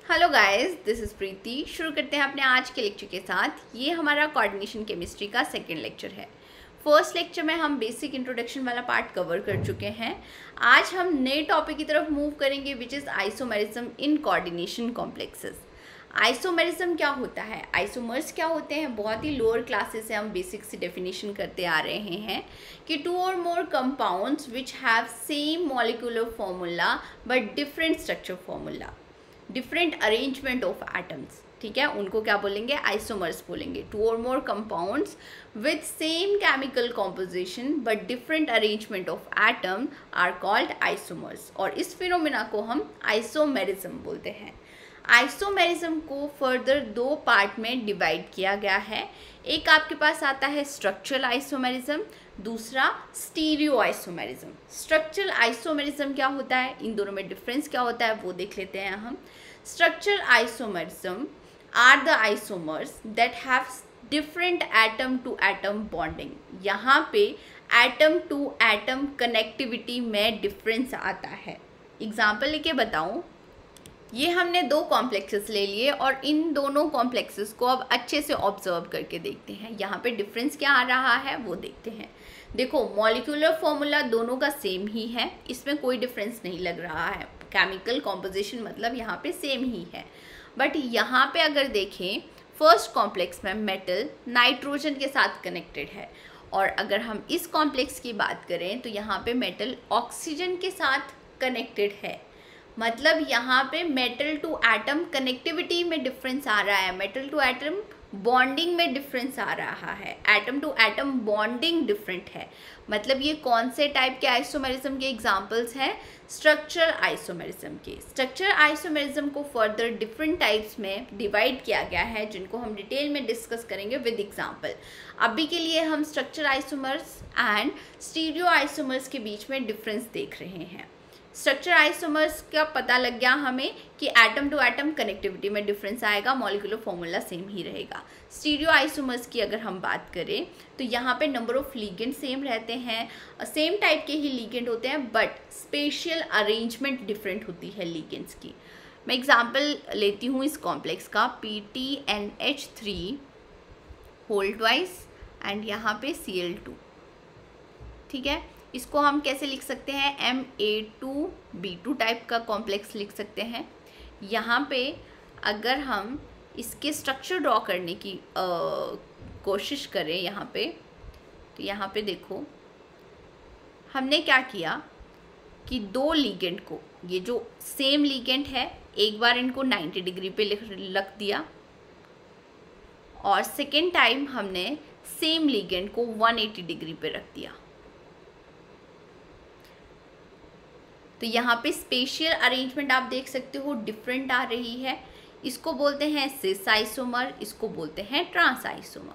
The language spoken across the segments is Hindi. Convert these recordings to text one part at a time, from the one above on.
हेलो गाइस, दिस इज़ प्रीति। शुरू करते हैं अपने आज के लेक्चर के साथ। ये हमारा कोऑर्डिनेशन केमिस्ट्री का सेकंड लेक्चर है। फर्स्ट लेक्चर में हम बेसिक इंट्रोडक्शन वाला पार्ट कवर कर चुके हैं। आज हम नए टॉपिक की तरफ मूव करेंगे which is isomerism in coordination complexes. Isomerism क्या होता है, आइसोमर्स क्या होते हैं, बहुत ही लोअर क्लासेस से हम बेसिक से डेफिनेशन करते आ रहे हैं कि two or more compounds which have same molecular formula but different structure formula, different arrangement of atoms, ठीक है, उनको क्या बोलेंगे, आइसोमर्स बोलेंगे। Two or more compounds with same chemical composition but different arrangement of atom are called isomers, और इस फिनोमिना को हम आइसोमेरिज्म बोलते हैं। आइसोमेरिज्म को फर्दर दो पार्ट में डिवाइड किया गया है। एक आपके पास आता है स्ट्रक्चरल आइसोमेरिज्म, दूसरा स्टीरियो आइसोमेरिज्म। स्ट्रक्चरल आइसोमेरिज्म क्या होता है, इन दोनों में डिफरेंस क्या होता है वो देख लेते हैं हम। Structural isomerism are the isomers that have different atom to atom bonding. यहाँ पे एटम टू एटम कनेक्टिविटी में डिफरेंस आता है। एग्जाम्पल लेके बताऊँ, ये हमने दो कॉम्प्लेक्सेस ले लिए और इन दोनों कॉम्प्लेक्सेस को अब अच्छे से ऑब्जर्व करके देखते हैं। यहाँ पे डिफरेंस क्या आ रहा है वो देखते हैं। देखो, मॉलिक्यूलर फॉर्मूला दोनों का सेम ही है, इसमें कोई डिफरेंस नहीं लग रहा है। केमिकल कॉम्पोजिशन मतलब यहाँ पे सेम ही है। बट यहाँ पे अगर देखें, फर्स्ट कॉम्प्लेक्स में मेटल नाइट्रोजन के साथ कनेक्टेड है, और अगर हम इस कॉम्प्लेक्स की बात करें तो यहाँ पे मेटल ऑक्सीजन के साथ कनेक्टेड है। मतलब यहाँ पे मेटल टू एटम कनेक्टिविटी में डिफरेंस आ रहा है, मेटल टू एटम बॉन्डिंग में डिफरेंस आ रहा है, atom to atom bonding different है। मतलब ये कौन से टाइप के आइसोमेरिज्म के एग्जांपल्स हैं, स्ट्रक्चरल आइसोमेरिज्म के। स्ट्रक्चरल आइसोमेरिज्म को फर्दर डिफरेंट टाइप्स में डिवाइड किया गया है, जिनको हम डिटेल में डिस्कस करेंगे विद एग्जांपल। अभी के लिए हम structural isomers and stereo isomers के बीच में डिफरेंस देख रहे हैं। स्ट्रक्चर आइसोमर्स का पता लग गया हमें कि एटम टू एटम कनेक्टिविटी में डिफरेंस आएगा, मॉलिक्यूलर फॉर्मूला सेम ही रहेगा। स्टीरियो आइसोमर्स की अगर हम बात करें तो यहाँ पे नंबर ऑफ लिगेंड सेम रहते हैं, सेम टाइप के ही लिगेंड होते हैं, बट स्पेशल अरेंजमेंट डिफरेंट होती है लिगेंड्स की। मैं एग्जांपल लेती हूँ इस कॉम्प्लेक्स का, PTNH3 होल ट्वाइस एंड यहाँ पे Cl2, ठीक है। इसको हम कैसे लिख सकते हैं, Ma2B2 टाइप का कॉम्प्लेक्स लिख सकते हैं। यहाँ पे अगर हम इसके स्ट्रक्चर ड्रॉ करने की कोशिश करें यहाँ पे, तो यहाँ पे देखो हमने क्या किया कि दो लिगेंड को, ये जो सेम लिगेंड है, एक बार इनको 90 डिग्री पे रख दिया, और सेकेंड टाइम हमने सेम लिगेंड को 180 डिग्री पे रख दिया। तो यहाँ पे स्पेशियल अरेंजमेंट आप देख सकते हो डिफरेंट आ रही है। इसको बोलते हैं सिस आइसोमर, इसको बोलते हैं ट्रांस आइसोमर,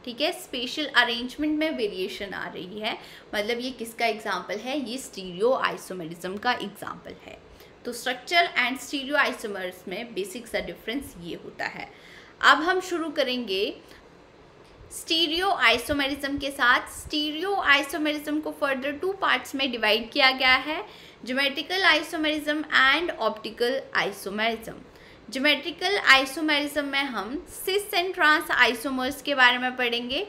ठीक है। स्पेशल अरेंजमेंट में वेरिएशन आ रही है, मतलब ये किसका एग्जाम्पल है, ये स्टीरियो आइसोमेरिज्म का एग्जाम्पल है। तो स्ट्रक्चर एंड स्टीरियो आइसोमर्स में बेसिक सा डिफरेंस ये होता है। अब हम शुरू करेंगे स्टीरियो आइसोमेरिज्म के साथ। स्टीरियो आइसोमेरिज्म को फर्दर टू पार्ट्स में डिवाइड किया गया है, geometrical isomerism and optical isomerism. Geometrical isomerism में हम सिस एंड ट्रांस आइसोमर्स के बारे में पढ़ेंगे,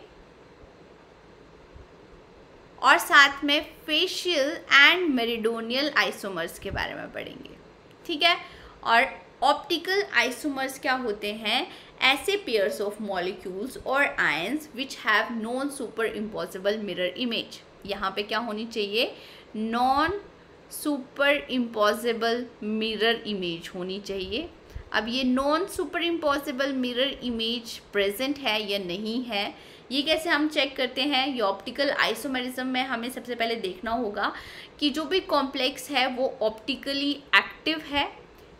और साथ में फेशियल एंड मेरिडोनियल आइसोमर्स के बारे में पढ़ेंगे, ठीक है। और ऑप्टिकल आइसोमर्स क्या होते हैं, ऐसे पेयर्स ऑफ मॉलिक्यूल्स और ions which have non super impossible mirror image. यहाँ पे क्या होनी चाहिए, non super impossible mirror image होनी चाहिए। अब ये non super impossible mirror image present है या नहीं है, ये कैसे हम चेक करते हैं, ये ऑप्टिकल आइसोमेरिज्म में हमें सबसे पहले देखना होगा कि जो भी कॉम्प्लेक्स है वो ऑप्टिकली एक्टिव है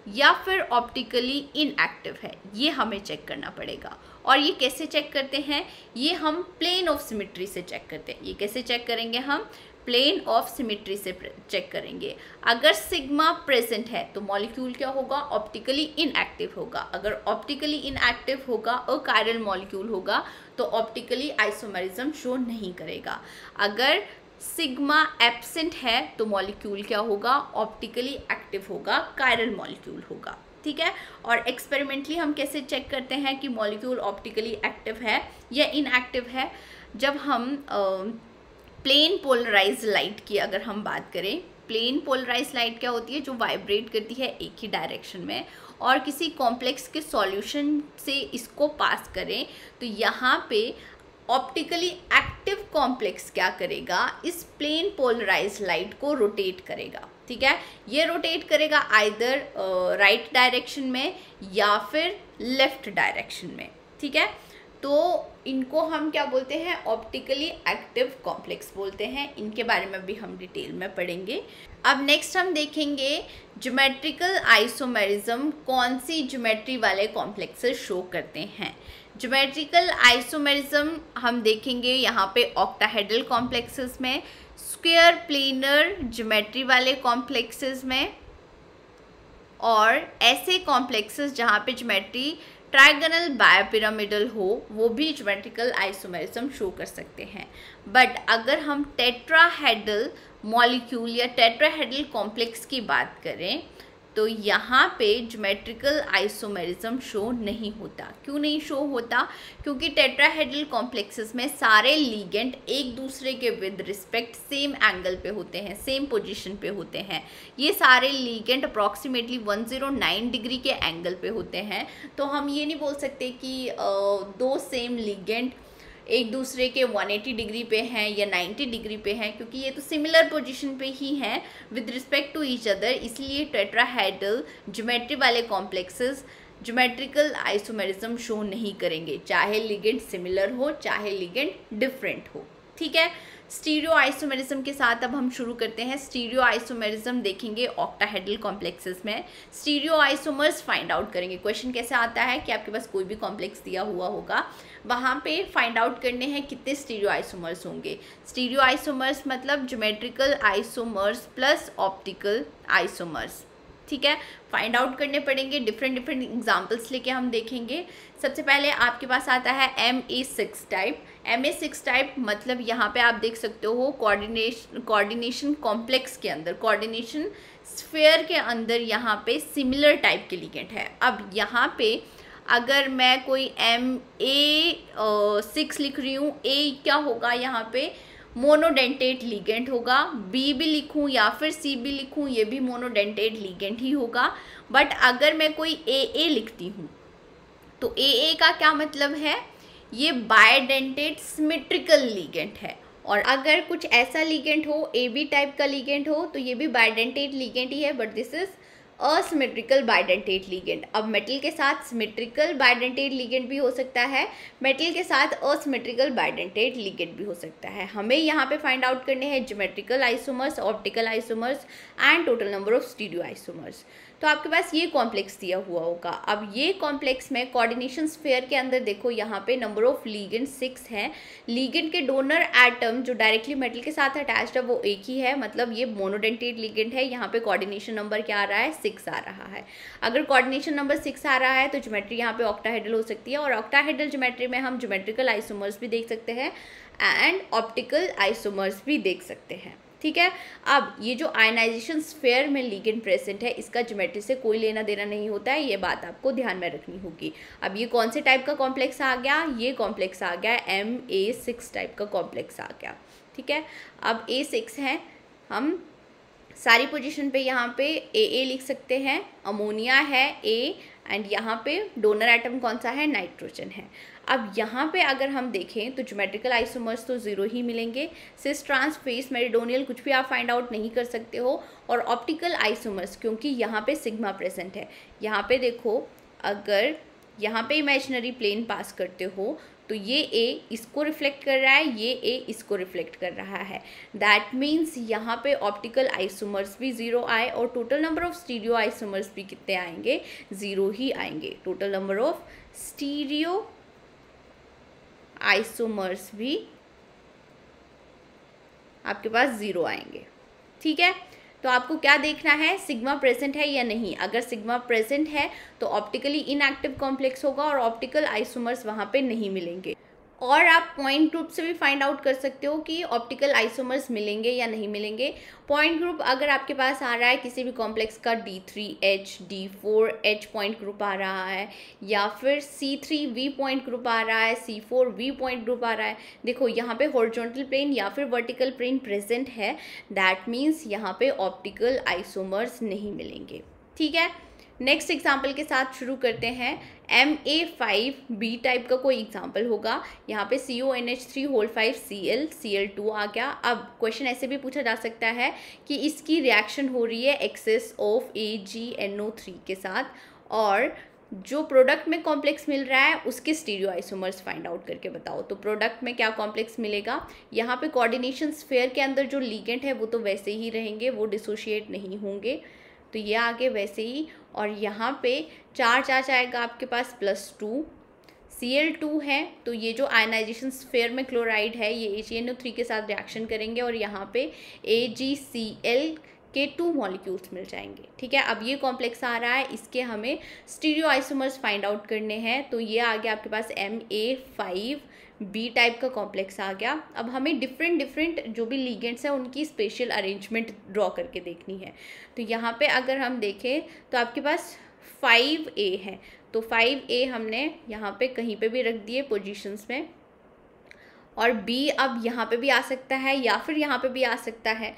या फिर ऑप्टिकली इनएक्टिव है, ये हमें चेक करना पड़ेगा। और ये कैसे चेक करते हैं, ये हम प्लेन ऑफ सिमेट्री से चेक करते हैं। ये कैसे चेक करेंगे, हम प्लेन ऑफ सिमेट्री से चेक करेंगे। अगर सिग्मा प्रेजेंट है तो मॉलिक्यूल क्या होगा, ऑप्टिकली इनएक्टिव होगा। अगर ऑप्टिकली इनएक्टिव होगा, अकायरल मॉलिक्यूल होगा, तो ऑप्टिकली आइसोमेरिज्म शो नहीं करेगा। अगर सिग्मा एब्सेंट है तो मॉलिक्यूल क्या होगा, ऑप्टिकली एक्टिव होगा, कायरल मॉलिक्यूल होगा। ठीक है, और एक्सपेरिमेंटली हम कैसे चेक करते हैं कि मॉलिक्यूल ऑप्टिकली एक्टिव है या इनएक्टिव है, जब हम प्लेन पोलराइज लाइट की अगर हम बात करें, प्लेन पोलराइज लाइट क्या होती है, जो वाइब्रेट करती है एक ही डायरेक्शन में, और किसी कॉम्प्लेक्स के सॉल्यूशन से इसको पास करें, तो यहाँ पे ऑप्टिकली एक्टिव कॉम्प्लेक्स क्या करेगा, इस प्लेन पोलराइज लाइट को रोटेट करेगा। ठीक है, ये रोटेट करेगा आइदर राइट डायरेक्शन में या फिर लेफ्ट डायरेक्शन में। ठीक है, तो इनको हम क्या बोलते हैं, ऑप्टिकली एक्टिव कॉम्प्लेक्स बोलते हैं। इनके बारे में भी हम डिटेल में पढ़ेंगे। अब नेक्स्ट हम देखेंगे ज्योमेट्रिकल आइसोमेरिज्म कौन सी ज्योमेट्री वाले कॉम्प्लेक्सेस शो करते हैं। ज्योमेट्रिकल आइसोमेरिज्म हम देखेंगे यहाँ पे ऑक्टाहेड्रल कॉम्प्लेक्सेस में, स्क्वायर प्लेनर ज्योमेट्री वाले कॉम्प्लेक्सेस में, और ऐसे कॉम्प्लेक्सेस जहाँ पे ज्योमेट्री ट्राइगोनल बायोपिरामिडल हो, वो भी ज्योमेट्रिकल आइसोमेरिज्म शो कर सकते हैं। बट अगर हम टेट्राहेड्रल मॉलिक्यूल या टेट्राहेड्रल कॉम्प्लेक्स की बात करें तो यहाँ पे ज्योमेट्रिकल आइसोमेरिज्म शो नहीं होता। क्यों नहीं शो होता, क्योंकि टेट्राहेड्रल कॉम्प्लेक्सेस में सारे लीगेंड एक दूसरे के विद रिस्पेक्ट सेम एंगल पे होते हैं, सेम पोजीशन पे होते हैं। ये सारे लीगेंड अप्रॉक्सीमेटली 109 डिग्री के एंगल पे होते हैं। तो हम ये नहीं बोल सकते कि दो सेम लीगेंड एक दूसरे के 180 डिग्री पे हैं या 90 डिग्री पे हैं, क्योंकि ये तो सिमिलर पोजीशन पे ही हैं with respect to each other. इसलिए टेट्राहेड्रल ज्योमेट्री वाले कॉम्प्लेक्सेस ज्योमेट्रिकल आइसोमेरिज्म शो नहीं करेंगे, चाहे लिगेंड सिमिलर हो चाहे लिगेंड डिफरेंट हो। ठीक है, स्टीरियो आइसोमेरिज्म के साथ अब हम शुरू करते हैं। स्टीरियो आइसोमेरिज्म देखेंगे ऑक्टाहेड्रल कॉम्प्लेक्सेस में। स्टीरियो आइसोमर्स फाइंड आउट करेंगे। क्वेश्चन कैसे आता है कि आपके पास कोई भी कॉम्प्लेक्स दिया हुआ होगा, वहाँ पे फाइंड आउट करने हैं कितने स्टीरियो आइसोमर्स होंगे। स्टीरियो आइसोमर्स मतलब geometrical isomers plus optical isomers. ठीक है, फाइंड आउट करने पड़ेंगे। डिफरेंट एग्जांपल्स लेके हम देखेंगे। सबसे पहले आपके पास आता है MA6 टाइप। MA6 टाइप मतलब यहाँ पे आप देख सकते हो कोऑर्डिनेशन कॉम्प्लेक्स के अंदर, कोऑर्डिनेशन स्फीयर के अंदर यहाँ पे सिमिलर टाइप के लिगेंड है। अब यहाँ पे अगर मैं कोई MA6 लिख रही हूँ, A क्या होगा यहाँ पे, मोनोडेंटेट लिगेंड होगा। बी भी लिखूं या फिर सी भी लिखूं, ये भी मोनोडेंटेट लिगेंड ही होगा। बट अगर मैं कोई AA लिखती हूँ तो AA का क्या मतलब है, ये बायडेंटेट सिमेट्रिकल लिगेंड है। और अगर कुछ ऐसा लिगेंड हो, AB टाइप का लिगेंड हो, तो ये भी बायडेंटेट लिगेंड ही है, but this is asymmetrical bidentate ligand. अब मेटल के साथ सिमेट्रिकल बायडेंटेट लिगेंड भी हो सकता है, मेटल के साथ असिमेट्रिकल बायडेंटेट लिगेंड भी हो सकता है। हमें यहाँ पे फाइंड आउट करने हैं geometrical isomers, optical isomers and total number of stereo isomers. तो आपके पास ये कॉम्प्लेक्स दिया हुआ होगा। अब ये कॉम्प्लेक्स में कोऑर्डिनेशन स्फीयर के अंदर देखो, यहाँ पे नंबर ऑफ लिगेंड 6 हैं। लिगेंड के डोनर एटम जो डायरेक्टली मेटल के साथ अटैच्ड है वो एक ही है, मतलब ये मोनोडेंटेट लिगेंड है। यहाँ पे कोऑर्डिनेशन नंबर क्या आ रहा है, 6 आ रहा है। अगर कोऑर्डिनेशन नंबर 6 आ रहा है तो ज्योमेट्री यहाँ पे ऑक्टाहेड्रल हो सकती है, और ऑक्टाहेड्रल ज्योमेट्री में हम ज्योमेट्रिकल आइसोमर्स भी देख सकते हैं एंड ऑप्टिकल आइसोमर्स भी देख सकते हैं। ठीक है, अब ये जो आयनाइजेशन स्फीयर में लिगेंड प्रेजेंट है, इसका ज्योमेट्री से कोई लेना देना नहीं होता है, ये बात आपको ध्यान में रखनी होगी। अब ये कौन से टाइप का कॉम्प्लेक्स आ गया, ये कॉम्प्लेक्स आ गया MA6 टाइप का कॉम्प्लेक्स आ गया। ठीक है, अब A6 है, हम सारी पोजीशन पे यहाँ पे AA लिख सकते हैं। अमोनिया है A, एंड यहाँ पे डोनर एटम कौन सा है, नाइट्रोजन है। अब यहाँ पे अगर हम देखें तो ज्योमेट्रिकल आइसोमर्स तो 0 ही मिलेंगे। सिस, ट्रांस, फेस, मेरिडोनियल कुछ भी आप फाइंड आउट नहीं कर सकते हो। और ऑप्टिकल आइसोमर्स, क्योंकि यहाँ पे सिग्मा प्रेजेंट है। यहाँ पे देखो, अगर यहाँ पे इमेजिनरी प्लेन पास करते हो तो ये A इसको रिफ्लेक्ट कर रहा है, ये A इसको रिफ्लेक्ट कर रहा है। दैट मीन्स यहाँ पे ऑप्टिकल आइसोमर्स भी 0 आए, और total number of stereo isomers भी कितने आएंगे, 0 ही आएंगे। Total number of stereo isomers भी आपके पास 0 आएंगे। ठीक है, तो आपको क्या देखना है, सिग्मा प्रेजेंट है या नहीं। अगर सिग्मा प्रेजेंट है तो ऑप्टिकली इनएक्टिव कॉम्प्लेक्स होगा और ऑप्टिकल आइसोमर्स वहाँ पे नहीं मिलेंगे। और आप पॉइंट ग्रुप से भी फाइंड आउट कर सकते हो कि ऑप्टिकल आइसोमर्स मिलेंगे या नहीं मिलेंगे। पॉइंट ग्रुप अगर आपके पास आ रहा है किसी भी कॉम्प्लेक्स का D3H D4H पॉइंट ग्रुप आ रहा है, या फिर C3V पॉइंट ग्रुप आ रहा है, C4V पॉइंट ग्रुप आ रहा है, देखो यहाँ पे हॉरिजॉन्टल प्लेन या फिर वर्टिकल प्लेन प्रेजेंट है, दैट मीन्स यहाँ पे ऑप्टिकल आइसोमर्स नहीं मिलेंगे। ठीक है, नेक्स्ट एग्जाम्पल के साथ शुरू करते हैं। MA5B टाइप का कोई एग्जाम्पल होगा। यहाँ पे CONH3 Cl2 आ गया। अब क्वेश्चन ऐसे भी पूछा जा सकता है कि इसकी रिएक्शन हो रही है एक्सेस ऑफ AgNO3 के साथ, और जो प्रोडक्ट में कॉम्प्लेक्स मिल रहा है उसके स्टीरियो आइसोमर्स फाइंड आउट करके बताओ। तो प्रोडक्ट में क्या कॉम्प्लेक्स मिलेगा, यहाँ पे कोऑर्डिनेशन स्फीयर के अंदर जो लिगेंड है वो तो वैसे ही रहेंगे, वो डिसोशिएट नहीं होंगे, तो ये आगे वैसे ही। और यहाँ पे चार्ज आएगा आपके पास +2, Cl2 है, तो ये जो आयनाइजेशन स्फीयर में क्लोराइड है ये AgNO3 के साथ रिएक्शन करेंगे और यहाँ पे AgCl के 2 मॉलिक्यूल्स मिल जाएंगे। ठीक है, अब ये कॉम्प्लेक्स आ रहा है, इसके हमें स्टीरियो आइसोमर्स फाइंड आउट करने हैं, तो ये आ गया आपके पास MA5B टाइप का कॉम्प्लेक्स आ गया। अब हमें डिफरेंट जो भी लिगेंड्स हैं उनकी स्पेशल अरेंजमेंट ड्रॉ करके देखनी है। तो यहाँ पे अगर हम देखें तो आपके पास 5A है, तो 5A हमने यहाँ पे कहीं पे भी रख दिए पोजीशंस में, और B अब यहाँ पे भी आ सकता है या फिर यहाँ पे भी आ सकता है।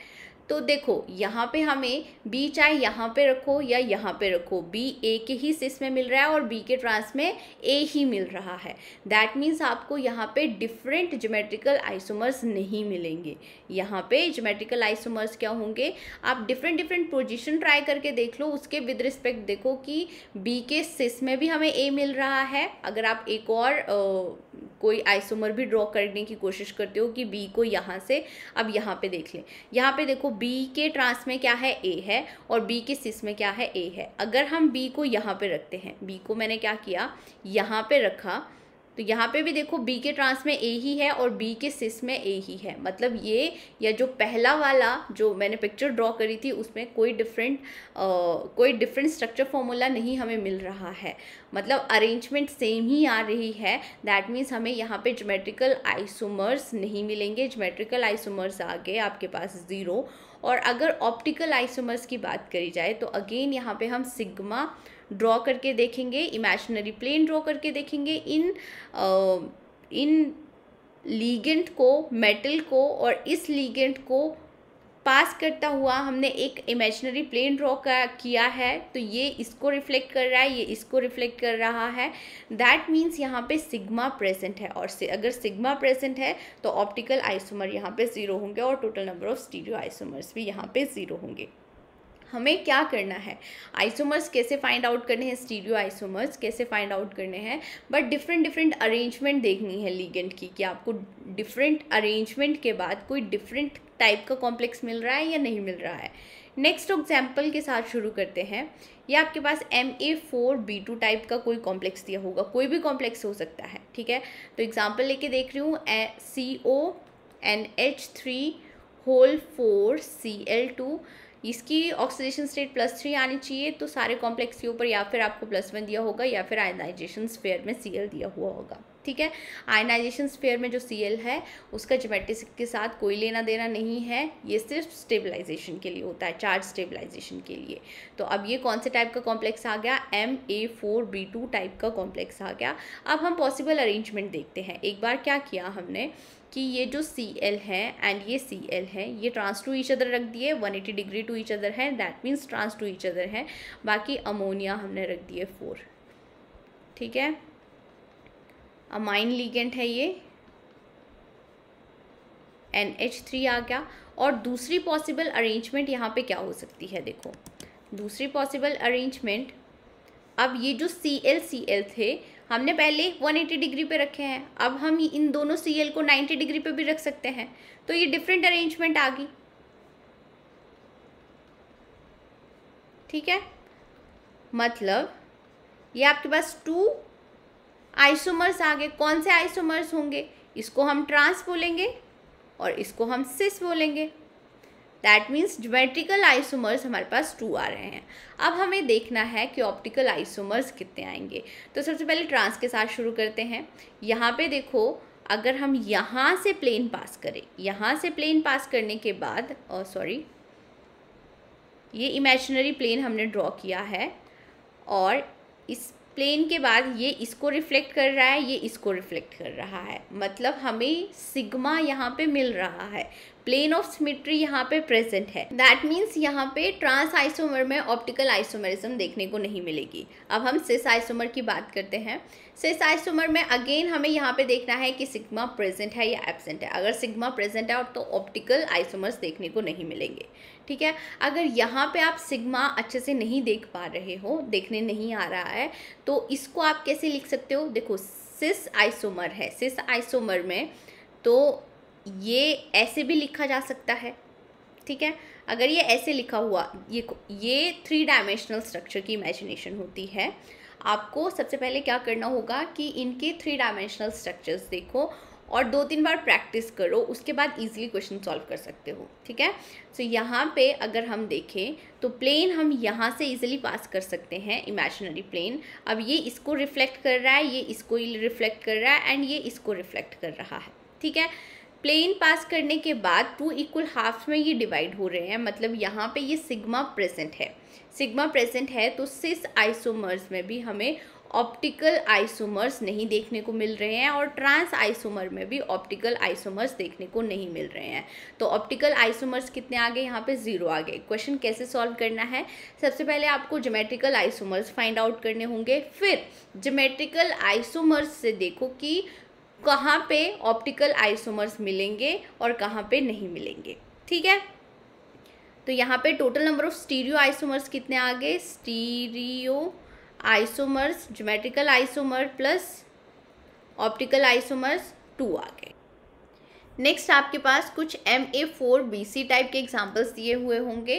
तो देखो यहाँ पे हमें B चाहे यहाँ पे रखो या यहाँ पे रखो, B A के ही सिस में मिल रहा है और B के ट्रांस में A ही मिल रहा है। दैट मीन्स आपको यहाँ पे डिफरेंट ज्योमेट्रिकल आइसोमर्स नहीं मिलेंगे। यहाँ पे ज्योमेट्रिकल आइसोमर्स क्या होंगे, आप डिफरेंट पोजीशन ट्राई करके देख लो, उसके विद रिस्पेक्ट देखो कि B के सिस में भी हमें A मिल रहा है। अगर आप एक और कोई आइसोमर भी ड्रॉ करने की कोशिश करते हो कि B को यहाँ से, अब यहाँ पे देख लें, यहाँ पे देखो B के ट्रांस में क्या है, A है, और B के सिस में क्या है, A है। अगर हम B को यहाँ पे रखते हैं, B को मैंने क्या किया, यहाँ पे रखा, तो यहाँ पे भी देखो B के ट्रांस में A ही है और B के सिस में A ही है। मतलब ये, या जो पहला वाला जो मैंने पिक्चर ड्रॉ करी थी उसमें कोई डिफरेंट स्ट्रक्चर फॉर्मूला नहीं हमें मिल रहा है, मतलब अरेंजमेंट सेम ही आ रही है। दैट मीन्स हमें यहाँ पे ज्योमेट्रिकल आइसोमर्स नहीं मिलेंगे। ज्योमेट्रिकल आइसोमर्स आ गए आपके पास 0। और अगर ऑप्टिकल आइसोमर्स की बात करी जाए तो अगेन यहाँ पे हम सिग्मा ड्रॉ करके देखेंगे, इमेजिनरी प्लेन ड्रॉ करके देखेंगे। इन लिगेंड को, मेटल को और इस लिगेंड को पास करता हुआ हमने एक इमेजिनरी प्लेन ड्रॉ किया है, तो ये इसको रिफ्लेक्ट कर रहा है, ये इसको रिफ्लेक्ट कर रहा है। दैट मीन्स यहाँ पे सिग्मा प्रेजेंट है, और अगर सिग्मा प्रेजेंट है तो ऑप्टिकल आइसोमर यहाँ पे 0 होंगे और total number of stereo isomers भी यहाँ पे 0 होंगे। हमें क्या करना है, आइसोमर्स कैसे फाइंड आउट करने हैं, स्टीरियो आइसोमर्स कैसे फाइंड आउट करने हैं, बट डिफरेंट अरेंजमेंट देखनी है लिगेंड की, कि आपको डिफरेंट अरेंजमेंट के बाद कोई डिफरेंट टाइप का कॉम्प्लेक्स मिल रहा है या नहीं मिल रहा है। नेक्स्ट एग्जाम्पल के साथ शुरू करते हैं। ये आपके पास MA4B2 टाइप का कोई कॉम्प्लेक्स दिया होगा, कोई भी कॉम्प्लेक्स हो सकता है। ठीक है, तो एग्जाम्पल लेके देख रही हूँ, CONH3 इसकी ऑक्सीडेशन स्टेट +3 आनी चाहिए, तो सारे कॉम्प्लेक्स के ऊपर या फिर आपको +1 दिया होगा या फिर आयनाइजेशन स्फीयर में Cl दिया हुआ होगा। ठीक है, आयनाइजेशन स्फीयर में जो Cl है उसका ज्योमेट्री के साथ कोई लेना देना नहीं है, ये सिर्फ स्टेबलाइजेशन के लिए होता है, चार्ज स्टेबलाइजेशन के लिए। तो अब ये कौन से टाइप का कॉम्प्लेक्स आ गया, MA4B2 टाइप का कॉम्प्लेक्स आ गया। अब हम पॉसिबल अरेंजमेंट देखते हैं। एक बार क्या किया हमने कि ये जो Cl है एंड ये Cl है, ये ट्रांस टू ईच अदर रख दिए, 180 डिग्री टू ईच अदर है, that means trans to each other है। बाकी अमोनिया हमने रख दिए 4। ठीक है, अमाइन लिगेंड है ये, NH3 आ गया। और दूसरी पॉसिबल अरेंजमेंट यहाँ पे क्या हो सकती है, देखो दूसरी पॉसिबल अरेंजमेंट, अब ये जो Cl थे हमने पहले 180 डिग्री पे रखे हैं, अब हम इन दोनों Cl को 90 डिग्री पे भी रख सकते हैं, तो ये डिफरेंट अरेंजमेंट आ गई। ठीक है, मतलब ये आपके पास 2 आइसोमर्स आ गए। कौन से आइसोमर्स होंगे, इसको हम ट्रांस बोलेंगे और इसको हम सिस बोलेंगे। दैट मीन्स ज्योमेट्रिकल आइसोमर्स हमारे पास 2 आ रहे हैं। अब हमें देखना है कि ऑप्टिकल आइसोमर्स कितने आएंगे। तो सबसे पहले ट्रांस के साथ शुरू करते हैं। यहाँ पे देखो अगर हम यहाँ से प्लेन पास करें, यहाँ से प्लेन पास करने के बाद ये इमेजिनरी प्लेन हमने ड्रॉ किया है और इस प्लेन के बाद ये इसको रिफ्लेक्ट कर रहा है, ये इसको रिफ्लेक्ट कर रहा है, मतलब हमें सिग्मा यहाँ पे मिल रहा है, प्लेन ऑफ सिमेट्री यहाँ पे प्रेजेंट है। दैट मीन्स यहाँ पे ट्रांस आइसोमर में ऑप्टिकल आइसोमरिज्म देखने को नहीं मिलेगी। अब हम सिस आइसोमर की बात करते हैं। सिस आइसोमर में अगेन हमें यहाँ पे देखना है कि सिग्मा प्रेजेंट है या एब्सेंट है। अगर सिग्मा प्रेजेंट है तो ऑप्टिकल आइसोमर्स देखने को नहीं मिलेंगे, ठीक है। अगर यहाँ पे आप सिग्मा अच्छे से नहीं देख पा रहे हो, देखने नहीं आ रहा है, तो इसको आप कैसे लिख सकते हो? देखो सिस आइसोमर है, सिस आइसोमर में तो ये ऐसे भी लिखा जा सकता है, ठीक है। अगर ये ऐसे लिखा हुआ, ये 3 डायमेंशनल स्ट्रक्चर की इमेजिनेशन होती है। आपको सबसे पहले क्या करना होगा कि इनके 3 डायमेंशनल स्ट्रक्चर्स देखो और 2-3 बार प्रैक्टिस करो, उसके बाद इजीली क्वेश्चन सॉल्व कर सकते हो, ठीक है। सो यहाँ पे अगर हम देखें तो प्लेन हम यहाँ से इजीली पास कर सकते हैं, इमेजिनरी प्लेन। अब ये इसको रिफ्लेक्ट कर रहा है, ये इसको रिफ्लेक्ट कर रहा है एंड ये इसको रिफ्लेक्ट कर रहा है, ठीक है। प्लेन पास करने के बाद 2 इक्वल हाफ्स में ये डिवाइड हो रहे हैं, मतलब यहाँ पे ये सिग्मा प्रेजेंट है। सिग्मा प्रेजेंट है तो सिस आइसोमर्स में भी हमें ऑप्टिकल आइसोमर्स नहीं देखने को मिल रहे हैं और ट्रांस आइसोमर में भी ऑप्टिकल आइसोमर्स देखने को नहीं मिल रहे हैं। तो ऑप्टिकल आइसोमर्स कितने आ गए? यहाँ पे 0 आ गए। क्वेश्चन कैसे सॉल्व करना है? सबसे पहले आपको ज्योमेट्रिकल आइसोमर्स फाइंड आउट करने होंगे, फिर ज्योमेट्रिकल आइसोमर्स से देखो कि कहाँ पे ऑप्टिकल आइसोमर्स मिलेंगे और कहाँ पे नहीं मिलेंगे, ठीक है। तो यहाँ पे total number of stereo isomers कितने आ गए? Stereo isomers, geometrical isomer plus optical isomers 2 आ गए। नेक्स्ट आपके पास कुछ MA4BC टाइप के एग्जांपल्स दिए हुए होंगे।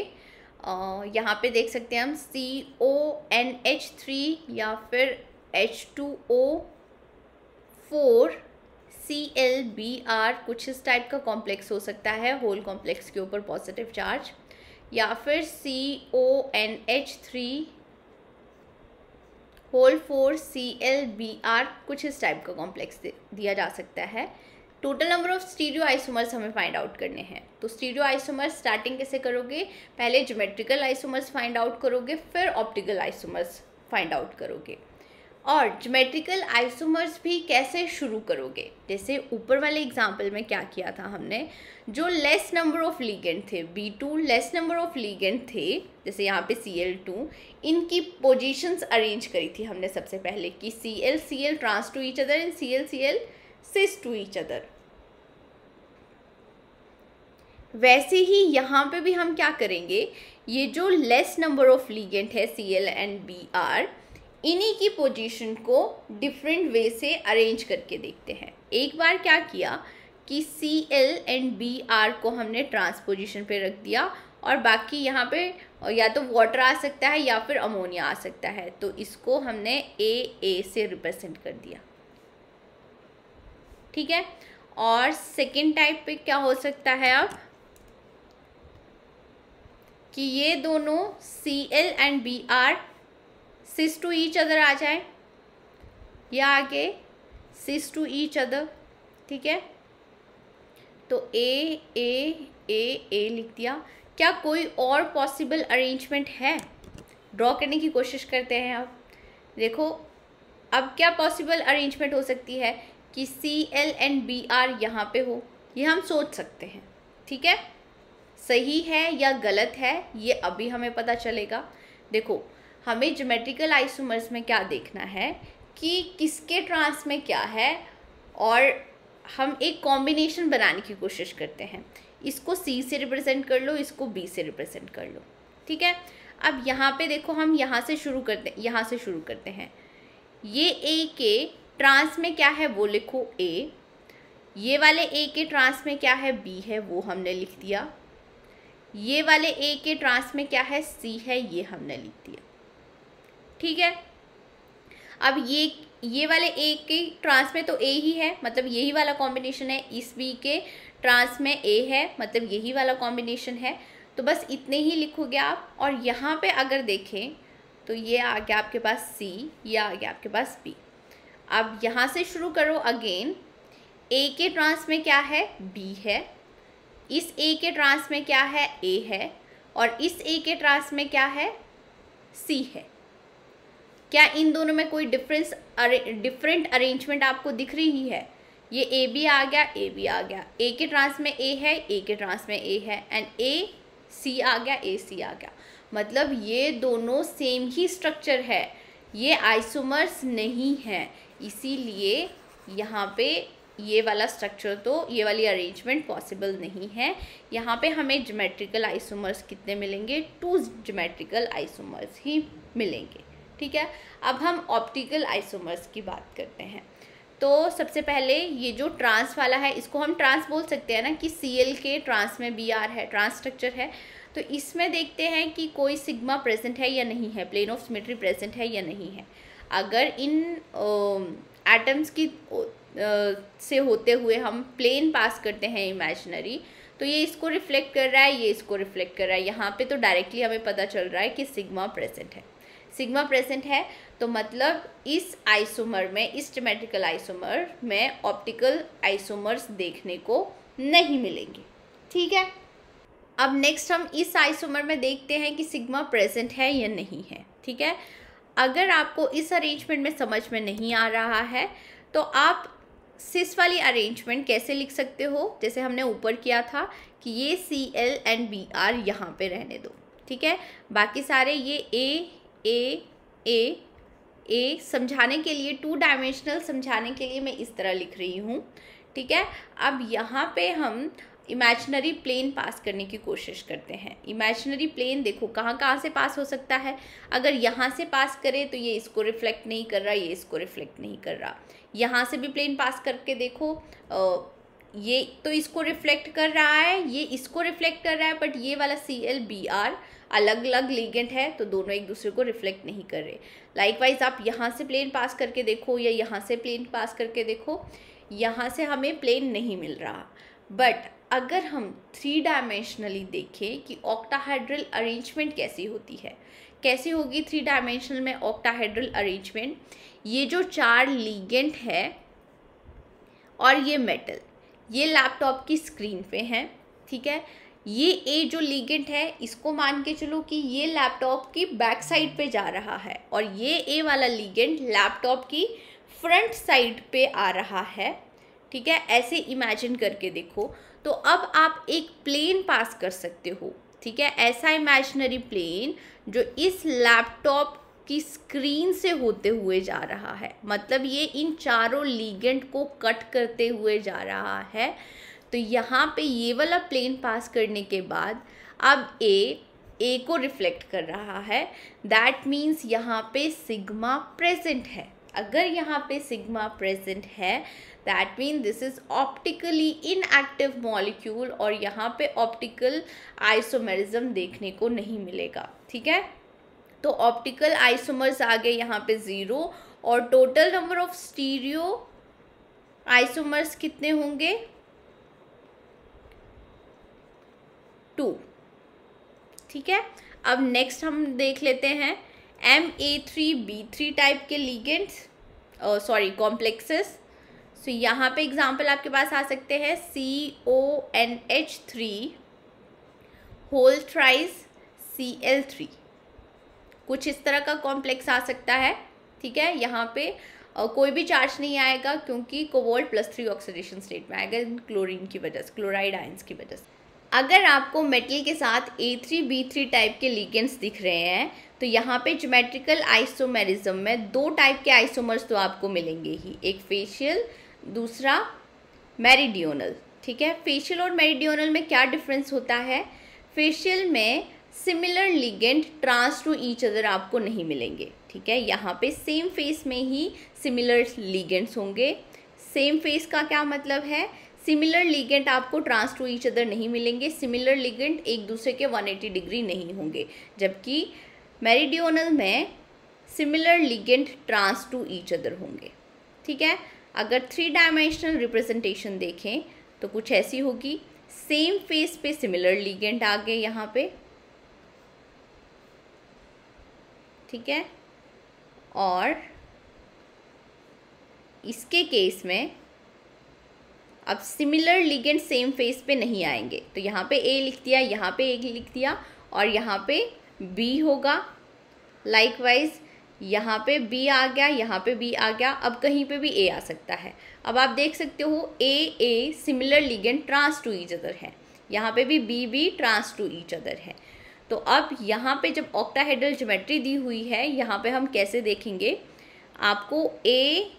यहाँ पे देख सकते हैं हम CONH3 या फिर H2O4ClBr, कुछ इस टाइप का कॉम्प्लेक्स हो सकता है, होल कॉम्प्लेक्स के ऊपर पॉजिटिव चार्ज, या फिर CONH3 होल 4ClBr, कुछ इस टाइप का कॉम्प्लेक्स दिया जा सकता है। Total number of stereo isomers हमें फाइंड आउट करने हैं। तो स्टीरियो आइसोमर्स स्टार्टिंग कैसे करोगे? पहले ज्योमेट्रिकल आइसोमर्स फाइंड आउट करोगे, फिर ऑप्टिकल आइसोमर्स फाइंड आउट करोगे। और ज्योमेट्रिकल आइसोमर्स भी कैसे शुरू करोगे? जैसे ऊपर वाले एग्जाम्पल में क्या किया था हमने, जो लेस नंबर ऑफ लिगेंड थे, B2 less number of ligand थे, जैसे यहाँ पे Cl2, इनकी पोजीशंस अरेंज करी थी हमने सबसे पहले कि Cl trans to each other and Cl cis to each other. वैसे ही यहाँ पे भी हम क्या करेंगे, ये जो लेस नंबर ऑफ लिगेंड है Cl एंड Br, इन्हीं की पोजीशन को डिफरेंट वे से अरेंज करके देखते हैं। एक बार क्या किया कि Cl एंड Br को हमने ट्रांस पोजीशन पे रख दिया और बाकी यहाँ पे या तो वाटर आ सकता है या फिर अमोनिया आ सकता है, तो इसको हमने A से रिप्रेजेंट कर दिया, ठीक है। और सेकेंड टाइप पे क्या हो सकता है अब कि ये दोनों Cl and Br cis to each other आ जाए या आगे सिस टू ईच अदर, ठीक है। तो A लिख दिया। क्या कोई और पॉसिबल अरेंजमेंट है? ड्रॉ करने की कोशिश करते हैं। अब देखो, अब क्या पॉसिबल अरेंजमेंट हो सकती है कि Cl एंड Br यहाँ पे हो, ये हम सोच सकते हैं, ठीक है। सही है या गलत है ये अभी हमें पता चलेगा। देखो, हमें ज्योमेट्रिकल आइसोमर्स में क्या देखना है कि किसके ट्रांस में क्या है, और हम एक कॉम्बिनेशन बनाने की कोशिश करते हैं। इसको C से रिप्रेजेंट कर लो, इसको B से रिप्रेजेंट कर लो, ठीक है। अब यहाँ पे देखो, हम यहाँ से शुरू करते हैं। ये A के ट्रांस में क्या है वो लिखो A, ये वाले A के ट्रांस में क्या है B है वो हमने लिख दिया, ये वाले A के ट्रांस में क्या है C है ये हमने लिख दिया, ठीक है। अब ये वाले A के ट्रांस में तो A ही है, मतलब यही वाला कॉम्बिनेशन है। इस B के ट्रांस में A है, मतलब यही वाला कॉम्बिनेशन है। तो बस इतने ही लिखोगे आप। और यहाँ पे अगर देखें तो ये आ गया आपके पास C, ये आ गया आपके पास B। अब यहाँ से शुरू करो अगेन। ए के ट्रांस में क्या है, बी है, इस ए के ट्रांस में क्या है, ए है, और इस ए के ट्रांस में क्या है, सी है। क्या इन दोनों में कोई डिफरेंट अरेंजमेंट आपको दिख रही है? ये ए बी आ गया, ए बी आ गया, ए के ट्रांस में ए है, ए के ट्रांस में ए है, एंड ए सी आ गया, ए सी आ गया। मतलब ये दोनों सेम ही स्ट्रक्चर है, ये आइसोमर्स नहीं है, इसीलिए यहाँ पे ये वाला स्ट्रक्चर, तो ये वाली अरेंजमेंट पॉसिबल नहीं है। यहाँ पे हमें ज्योमेट्रिकल आइसोमर्स कितने मिलेंगे, 2 ज्योमेट्रिकल आइसोमर्स ही मिलेंगे। ठीक है, अब हम ऑप्टिकल आइसोमर्स की बात करते हैं। तो सबसे पहले ये जो ट्रांस वाला है, इसको हम ट्रांस बोल सकते हैं ना, कि Cl के ट्रांस में Br है, ट्रांस स्ट्रक्चर है। तो इसमें देखते हैं कि कोई सिग्मा प्रेजेंट है या नहीं है, प्लेन ऑफ सिमेट्री प्रेजेंट है या नहीं है। अगर इन एटम्स की से होते हुए हम प्लेन पास करते हैं इमेजिनरी, तो ये इसको रिफ्लेक्ट कर रहा है, ये इसको रिफ्लेक्ट कर रहा है। यहाँ पे तो डायरेक्टली हमें पता चल रहा है कि सिग्मा प्रेजेंट है। सिग्मा प्रेजेंट है तो मतलब इस आइसोमर में, इस ज्योमेट्रिकल आइसोमर में ऑप्टिकल आइसोमर्स देखने को नहीं मिलेंगे। ठीक है, अब नेक्स्ट हम इस आइसोमर में देखते हैं कि सिग्मा प्रेजेंट है या नहीं है। ठीक है, अगर आपको इस अरेंजमेंट में समझ में नहीं आ रहा है तो आप सिस वाली अरेंजमेंट कैसे लिख सकते हो, जैसे हमने ऊपर किया था कि ये Cl एंड Br यहाँ पे रहने दो। ठीक है, बाकी सारे ये ए समझाने के लिए, 2 डायमेंशनल समझाने के लिए मैं इस तरह लिख रही हूँ। ठीक है, अब यहाँ पे हम इमेजिनरी प्लेन पास करने की कोशिश करते हैं। इमेजिनरी प्लेन देखो कहाँ कहाँ से पास हो सकता है। अगर यहाँ से पास करे तो ये इसको रिफ्लेक्ट नहीं कर रहा, ये इसको रिफ्लेक्ट नहीं कर रहा। यहाँ से भी प्लेन पास करके देखो, ये तो इसको रिफ्लेक्ट कर रहा है, ये इसको रिफ्लेक्ट कर रहा है, बट ये वाला Cl Br अलग अलग लिगेंड है, तो दोनों एक दूसरे को रिफ्लेक्ट नहीं कर रहे। लाइकवाइज आप यहाँ से प्लेन पास करके देखो या यहाँ से प्लेन पास करके देखो, यहाँ से हमें प्लेन नहीं मिल रहा। बट अगर हम 3 डायमेंशनली देखें कि ऑक्टाहेड्रल अरेंजमेंट कैसी होती है, कैसी होगी 3 डायमेंशनल में ऑक्टाहेड्रल अरेंजमेंट, ये जो 4 लिगेंड है और ये मेटल, ये लैपटॉप की स्क्रीन पे हैं। ठीक है, ये ए जो लिगेंड है इसको मान के चलो कि ये लैपटॉप की बैक साइड पे जा रहा है, और ये ए वाला लिगेंड लैपटॉप की फ्रंट साइड पे आ रहा है। ठीक है, ऐसे इमेजिन करके देखो, तो अब आप एक प्लेन पास कर सकते हो। ठीक है, ऐसा इमेजिनरी प्लेन जो इस लैपटॉप की स्क्रीन से होते हुए जा रहा है, मतलब ये इन चारों लिगेंड को कट करते हुए जा रहा है। तो यहाँ पे ये वाला प्लेन पास करने के बाद अब ए को रिफ्लेक्ट कर रहा है, दैट मीन्स यहाँ पे सिग्मा प्रेजेंट है। अगर यहाँ पे सिग्मा प्रेजेंट है that mean this is optically inactive molecule, और यहाँ पे ऑप्टिकल आइसोमेरिज्म देखने को नहीं मिलेगा। ठीक है, तो ऑप्टिकल आइसोमर्स आ गए यहाँ पे 0, और total number of stereo isomers कितने होंगे, 2। ठीक है, अब नेक्स्ट हम देख लेते हैं Ma3B3 टाइप के लिगेंड्स, कॉम्प्लेक्सेस। सो यहाँ पे एग्जांपल आपके पास आ सकते हैं CONH3 होल थ्राइस Cl3, कुछ इस तरह का कॉम्प्लेक्स आ सकता है। ठीक है, यहाँ पे कोई भी चार्ज नहीं आएगा क्योंकि कोबाल्ट +3 ऑक्सीडेशन स्टेट में आएगा क्लोरीन की वजह से, क्लोराइड आयंस की वजह से। अगर आपको मेटल के साथ A3B3 टाइप के लिगेंड्स दिख रहे हैं तो यहाँ पे ज्योमेट्रिकल आइसोमेरिज्म में 2 टाइप के आइसोमर्स तो आपको मिलेंगे ही, एक फेशियल, दूसरा मेरिडियोनल। ठीक है, फेशियल और मेरिडियोनल में क्या डिफरेंस होता है, फेशियल में similar ligand trans to each other आपको नहीं मिलेंगे। ठीक है, यहाँ पे सेम फेस में ही सिमिलर लिगेंड्स होंगे। सेम फेस का क्या मतलब है, सिमिलर लिगेंड आपको ट्रांस टू ईच अदर नहीं मिलेंगे, सिमिलर लिगेंड एक दूसरे के 180 डिग्री नहीं होंगे, जबकि मेरिडियोनल में similar ligand trans to each other होंगे। ठीक है, अगर 3 डायमेंशनल रिप्रेजेंटेशन देखें तो कुछ ऐसी होगी, सेम फेस पे सिमिलर लिगेंड आ गए यहाँ पे। ठीक है, और इसके केस में अब सिमिलर लिगेंड सेम फेस पे नहीं आएंगे, तो यहाँ पे ए लिख दिया, यहाँ पे ए लिख दिया और यहाँ पे बी होगा। लाइकवाइज यहाँ पे बी आ गया, यहाँ पे बी आ गया, अब कहीं पे भी ए आ सकता है। अब आप देख सकते हो A similar ligand trans to each other है, यहाँ पे भी B trans to each other है। तो अब यहाँ पे जब ऑक्टाहेड्रल ज्योमेट्री दी हुई है, यहाँ पे हम कैसे देखेंगे, आपको ए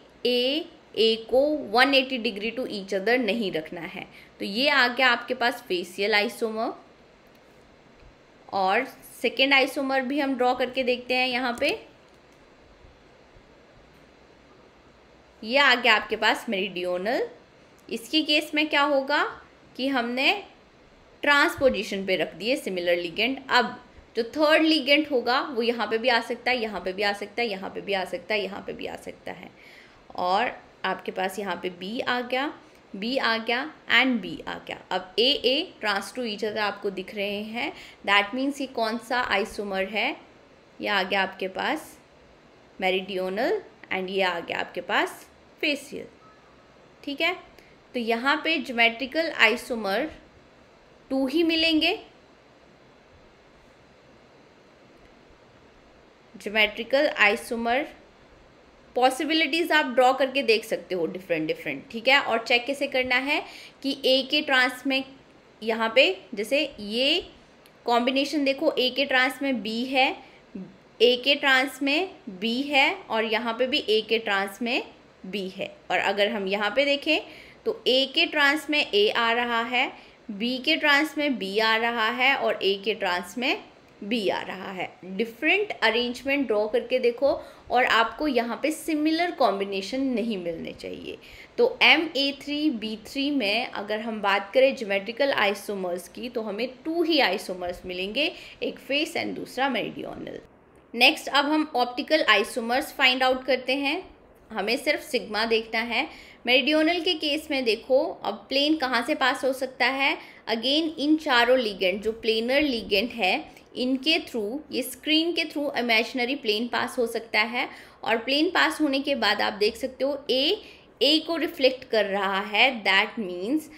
को 180 डिग्री टू ईच अदर नहीं रखना है। तो ये आ गया आपके पास फेशियल आइसोमर। और सेकेंड आइसोमर भी हम ड्रॉ करके देखते हैं। यहाँ पे ये आ गया आपके पास मेरिडियोनल। इसकी केस में क्या होगा कि हमने ट्रांसपोजिशन पे रख दिए सिमिलर लिगेंड। अब जो थर्ड लिगेंड होगा वो यहाँ पे भी आ सकता है, यहाँ पे भी आ सकता है, यहाँ पे भी आ सकता है, यहाँ पे भी आ सकता है। और आपके पास यहाँ पे बी आ गया, बी आ गया एंड बी आ गया। अब ए ट्रांस टू ईच अदर आपको दिख रहे हैं, दैट मीन्स ये कौन सा आइसोमर है, ये आ गया आपके पास मेरिडियोनल एंड ये आ गया आपके पास फेशियल। ठीक है, तो यहाँ पे ज्योमेट्रिकल आइसोमर 2 ही मिलेंगे। ज्योमेट्रिकल आइसोमर पॉसिबिलिटीज़ आप ड्रॉ करके देख सकते हो डिफरेंट। ठीक है, और चेक कैसे करना है कि ए के ट्रांस में यहाँ पे जैसे ये कॉम्बिनेशन देखो, ए के ट्रांस में बी है, ए के ट्रांस में बी है और यहाँ पे भी ए के ट्रांस में बी है। और अगर हम यहाँ पे देखें तो ए के ट्रांस में ए आ रहा है, बी के ट्रांस में बी आ रहा है और ए के ट्रांस में बी आ रहा है। डिफरेंट अरेंजमेंट ड्रॉ करके देखो और आपको यहाँ पे सिमिलर कॉम्बिनेशन नहीं मिलने चाहिए। तो MA3B3 में अगर हम बात करें ज्योमेट्रिकल आइसोमर्स की तो हमें 2 ही आइसोमर्स मिलेंगे, एक फेस एंड दूसरा मेरिडियोनल। नेक्स्ट अब हम ऑप्टिकल आइसोमर्स फाइंड आउट करते हैं। हमें सिर्फ सिग्मा देखना है। मेरिडियोनल के केस में देखो, अब प्लेन कहाँ से पास हो सकता है, अगेन इन चारों लिगेंड जो प्लेनर लिगेंड है इनके थ्रू, ये स्क्रीन के थ्रू इमेजिनरी प्लेन पास हो सकता है। और प्लेन पास होने के बाद आप देख सकते हो ए को रिफ्लेक्ट कर रहा है, दैट मीन्स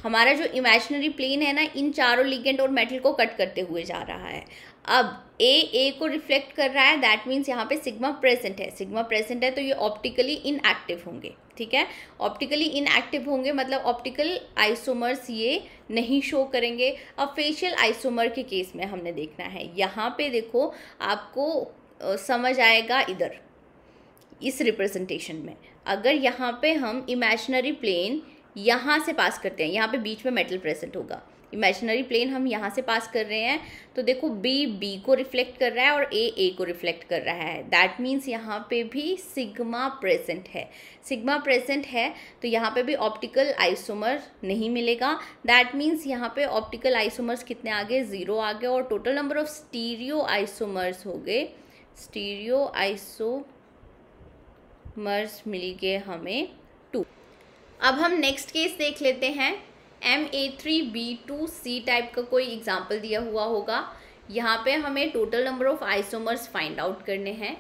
हमारा जो इमेजिनरी प्लेन है ना, इन चारों लिगेंड और मेटल को कट करते हुए जा रहा है। अब ए को रिफ्लेक्ट कर रहा है, दैट मीन्स यहाँ पे सिग्मा प्रेजेंट है। सिग्मा प्रेजेंट है तो ये ऑप्टिकली इनएक्टिव होंगे। ठीक है, ऑप्टिकली इनएक्टिव होंगे मतलब ऑप्टिकल आइसोमर्स ये नहीं शो करेंगे। अब फेशियल आइसोमर के केस में हमने देखना है, यहाँ पे देखो आपको समझ आएगा इधर इस रिप्रेजेंटेशन में। अगर यहाँ पे हम इमेजिनरी प्लेन यहाँ से पास करते हैं, यहाँ पे बीच में मेटल प्रेजेंट होगा, इमेजिनरी प्लेन हम यहाँ से पास कर रहे हैं तो देखो बी को रिफ्लेक्ट कर रहा है और ए को रिफ्लेक्ट कर रहा है, दैट मीन्स यहाँ पे भी सिग्मा प्रेजेंट है। सिग्मा प्रेजेंट है तो यहाँ पे भी ऑप्टिकल आइसोमर नहीं मिलेगा, दैट मीन्स यहाँ पे ऑप्टिकल आइसोमर्स कितने आ गए, 0 आ गए और total number of stereo isomers हो गए, स्टीरियो आइसोमर्स मिल गए हमें 2। अब हम नेक्स्ट केस देख लेते हैं। MA3B2C टाइप का कोई एग्जाम्पल दिया हुआ होगा, यहाँ पे हमें total number of isomers find out करने हैं।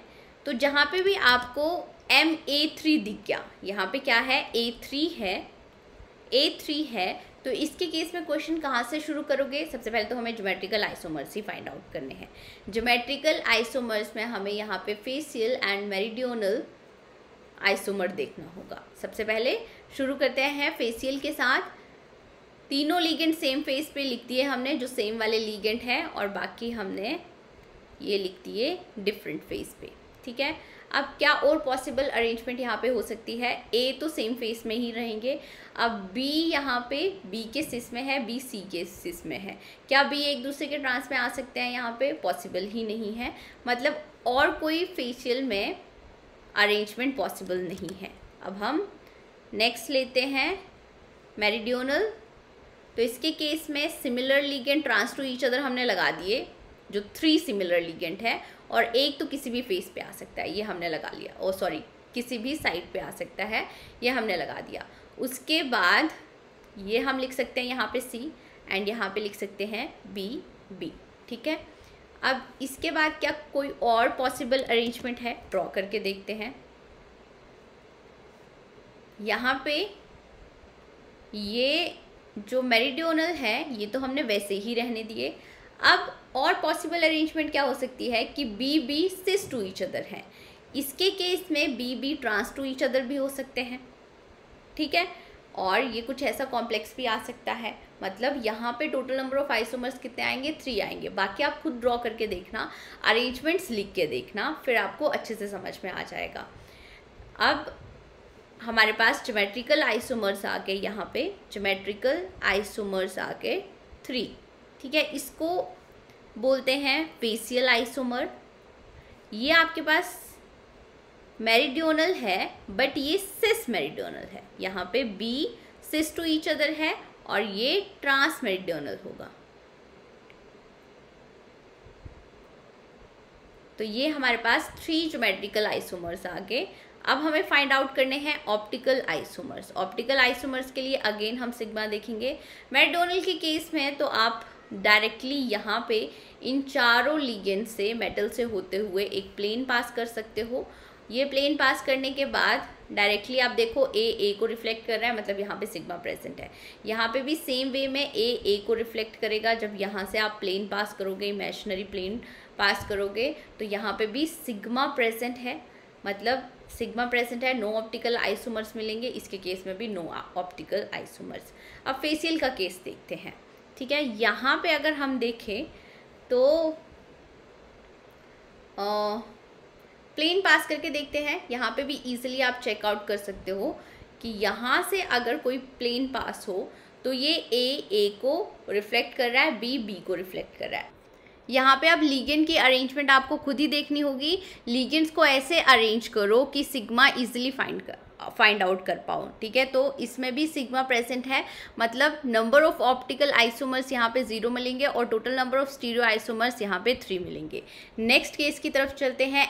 तो जहाँ पे भी आपको MA3 दिख गया, यहाँ पे क्या है, A3 है, तो इसके केस में क्वेश्चन कहाँ से शुरू करोगे, सबसे पहले तो हमें ज्योमेट्रिकल आइसोमर्स ही फाइंड आउट करने हैं। ज्योमेट्रिकल आइसोमर्स में हमें यहाँ पे फेशियल एंड मेरिडियोनल आइसोमर देखना होगा। सबसे पहले शुरू करते हैं फेशियल के साथ। तीनों लिगेंड सेम फेस पे लिख दिए हमने जो सेम वाले लिगेंड हैं और बाकी हमने ये लिख दिए डिफरेंट फेस पे। ठीक है, अब क्या और पॉसिबल अरेंजमेंट यहाँ पे हो सकती है, ए तो सेम फेस में ही रहेंगे। अब बी यहाँ पे बी के सिस में है, बी सी के सिस में है, क्या बी एक दूसरे के ट्रांस में आ सकते हैं, यहाँ पे पॉसिबल ही नहीं है, मतलब और कोई फेशियल में अरेंजमेंट पॉसिबल नहीं है। अब हम नेक्स्ट लेते हैं मेरिडियोनल। तो इसके केस में similar ligand trans to each other हमने लगा दिए, जो 3 सिमिलर लिगेंड है और एक तो किसी भी फेस पे आ सकता है, ये हमने लगा लिया, ओ सॉरी किसी भी साइड पे आ सकता है, ये हमने लगा दिया। उसके बाद ये हम लिख सकते हैं यहाँ पे C एंड यहाँ पे लिख सकते हैं B। ठीक है, अब इसके बाद क्या कोई और पॉसिबल अरेंजमेंट है, ड्रॉ करके देखते हैं। यहाँ पे ये जो मेरिडियोनल है ये तो हमने वैसे ही रहने दिए। अब और पॉसिबल अरेंजमेंट क्या हो सकती है कि B B cis to each other है। इसके केस में B B trans to each other भी हो सकते हैं, ठीक है। और ये कुछ ऐसा कॉम्प्लेक्स भी आ सकता है, मतलब यहाँ पे टोटल नंबर ऑफ आइसोमर्स कितने आएंगे, 3 आएंगे। बाकी आप खुद ड्रॉ करके देखना, अरेंजमेंट्स लिख के देखना, फिर आपको अच्छे से समझ में आ जाएगा। अब हमारे पास ज्योमेट्रिकल आइसोमर्स आ गए, यहाँ पे ज्योमेट्रिकल आइसोमर्स आ गए 3, ठीक है। इसको बोलते हैं फेसियल आइसोमर। ये आपके पास मेरिडियोनल है बट ये सिस मेरिडियोनल है। यहाँ पे B cis to each other है और ये ट्रांस मेरिडियोनल होगा। तो ये हमारे पास 3 ज्योमेट्रिकल आइसोमर्स आ गए। अब हमें फाइंड आउट करने हैं ऑप्टिकल आइसोमर्स। ऑप्टिकल आइसोमर्स के लिए अगेन हम सिग्मा देखेंगे। मेरिडियोनल के केस में तो आप डायरेक्टली यहाँ पे इन चारों लिगेंड से, मेटल से होते हुए एक प्लेन पास कर सकते हो। ये प्लेन पास करने के बाद डायरेक्टली आप देखो ए को रिफ्लेक्ट कर रहा है, मतलब यहाँ पे सिग्मा प्रेजेंट है। यहाँ पे भी सेम वे में ए को रिफ्लेक्ट करेगा। जब यहाँ से आप प्लेन पास करोगे, इमेजिनरी प्लेन पास करोगे, तो यहाँ पे भी सिग्मा प्रेजेंट है, मतलब सिग्मा प्रेजेंट है। नो ऑप्टिकल आइसोमर्स मिलेंगे, इसके केस में भी नो ऑप्टिकल आइसोमर्स। अब फेसियल का केस देखते हैं, ठीक है। यहाँ पे अगर हम देखें तो प्लेन पास करके देखते हैं। यहाँ पे भी इजीली आप चेकआउट कर सकते हो कि यहाँ से अगर कोई प्लेन पास हो तो ये ए को रिफ्लेक्ट कर रहा है, बी को रिफ्लेक्ट कर रहा है। यहाँ पे अब लीगेंड की अरेंजमेंट आपको खुद ही देखनी होगी। लीगेंड्स को ऐसे अरेंज करो कि सिग्मा इजीली फाइंड आउट कर पाओ, ठीक है। तो इसमें भी सिग्मा प्रेजेंट है, मतलब नंबर ऑफ ऑप्टिकल आइसोमर्स यहाँ पे 0 मिलेंगे और total number of stereo isomers यहाँ पे 3 मिलेंगे। नेक्स्ट केस की तरफ चलते हैं।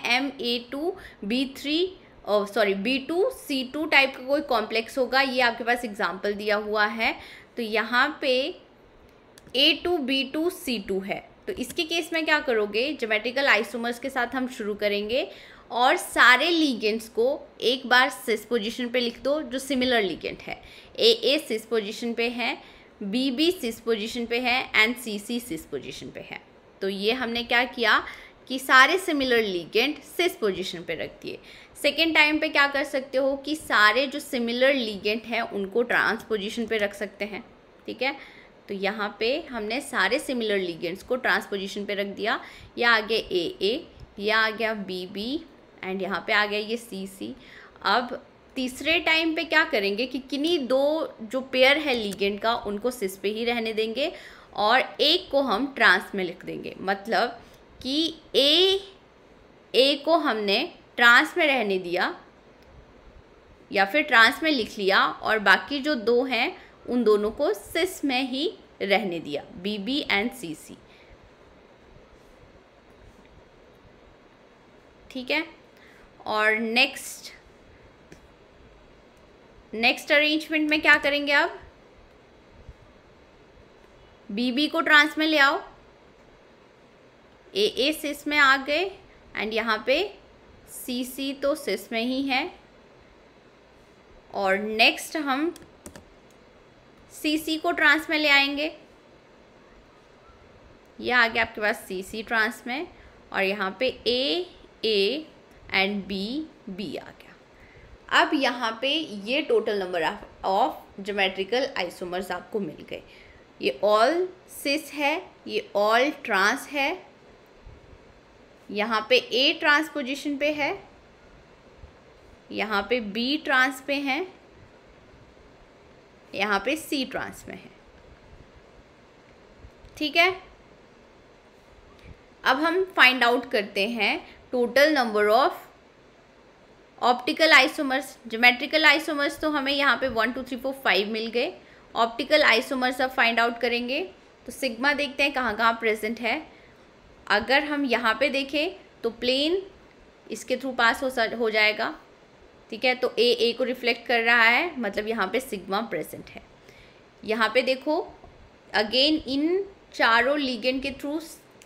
B2C2 टाइप का कोई कॉम्प्लेक्स होगा, ये आपके पास एग्जाम्पल दिया हुआ है। तो यहाँ पे A2B2C2 है। तो इसके केस में क्या करोगे, ज्योमेट्रिकल आइसोमर्स के साथ हम शुरू करेंगे और सारे लिगेंड्स को एक बार सिस पोजीशन पे लिख दो जो सिमिलर लिगेंड है। ए सिस पोजीशन पे है, बी सिस पोजीशन पे है एंड सी सिस पोजीशन पे है। तो ये हमने क्या किया कि सारे सिमिलर लिगेंड सिस पोजीशन पे रख दिए। सेकेंड टाइम पे क्या कर सकते हो कि सारे जो सिमिलर लिगेंड हैं उनको ट्रांस पोजीशन पे रख सकते हैं, ठीक है। तो यहाँ पे हमने सारे सिमिलर लिगेंड्स को ट्रांस पोजीशन पे रख दिया। यह आ गया ए, यह आ गया बी एंड यहाँ पे आ गया ये सी। अब तीसरे टाइम पे क्या करेंगे कि किन्हीं 2 जो पेयर है लिगेंड का उनको सिस पे ही रहने देंगे और एक को हम ट्रांस में लिख देंगे। मतलब कि ए को हमने ट्रांस में रहने दिया या फिर ट्रांस में लिख लिया और बाकी जो 2 हैं उन दोनों को सिस में ही रहने दिया, बी एंड सी, ठीक है। और नेक्स्ट अरेंजमेंट में क्या करेंगे, अब बी को ट्रांस में ले आओ, ए सिस में आ गए एंड यहाँ पे सी तो सिस में ही है। और नेक्स्ट हम सी को ट्रांस में ले आएंगे, यह आ गया आपके पास सी ट्रांस में और यहाँ पे ए एंड बी आ गया। अब यहाँ पे ये total number of geometrical isomers आपको मिल गए। ये ऑल सिस है, ये ऑल ट्रांस है, यहाँ पे ए ट्रांस पोजीशन पे है, यहाँ पे बी ट्रांस पे है, यहाँ पे सी ट्रांस में है, ठीक है। अब हम फाइंड आउट करते हैं total number of optical isomers. Geometrical isomers तो हमें यहाँ पे 1 2 3 4 5 मिल गए। ऑप्टिकल आइसोमर्स अब फाइंड आउट करेंगे। तो सिग्मा देखते हैं कहाँ कहाँ प्रेजेंट है। अगर हम यहाँ पे देखें तो प्लेन इसके थ्रू पास हो जाएगा, ठीक है। तो ए को रिफ्लेक्ट कर रहा है, मतलब यहाँ पे सिग्मा प्रेजेंट है। यहाँ पे देखो अगेन इन चारों लिगेंड के थ्रू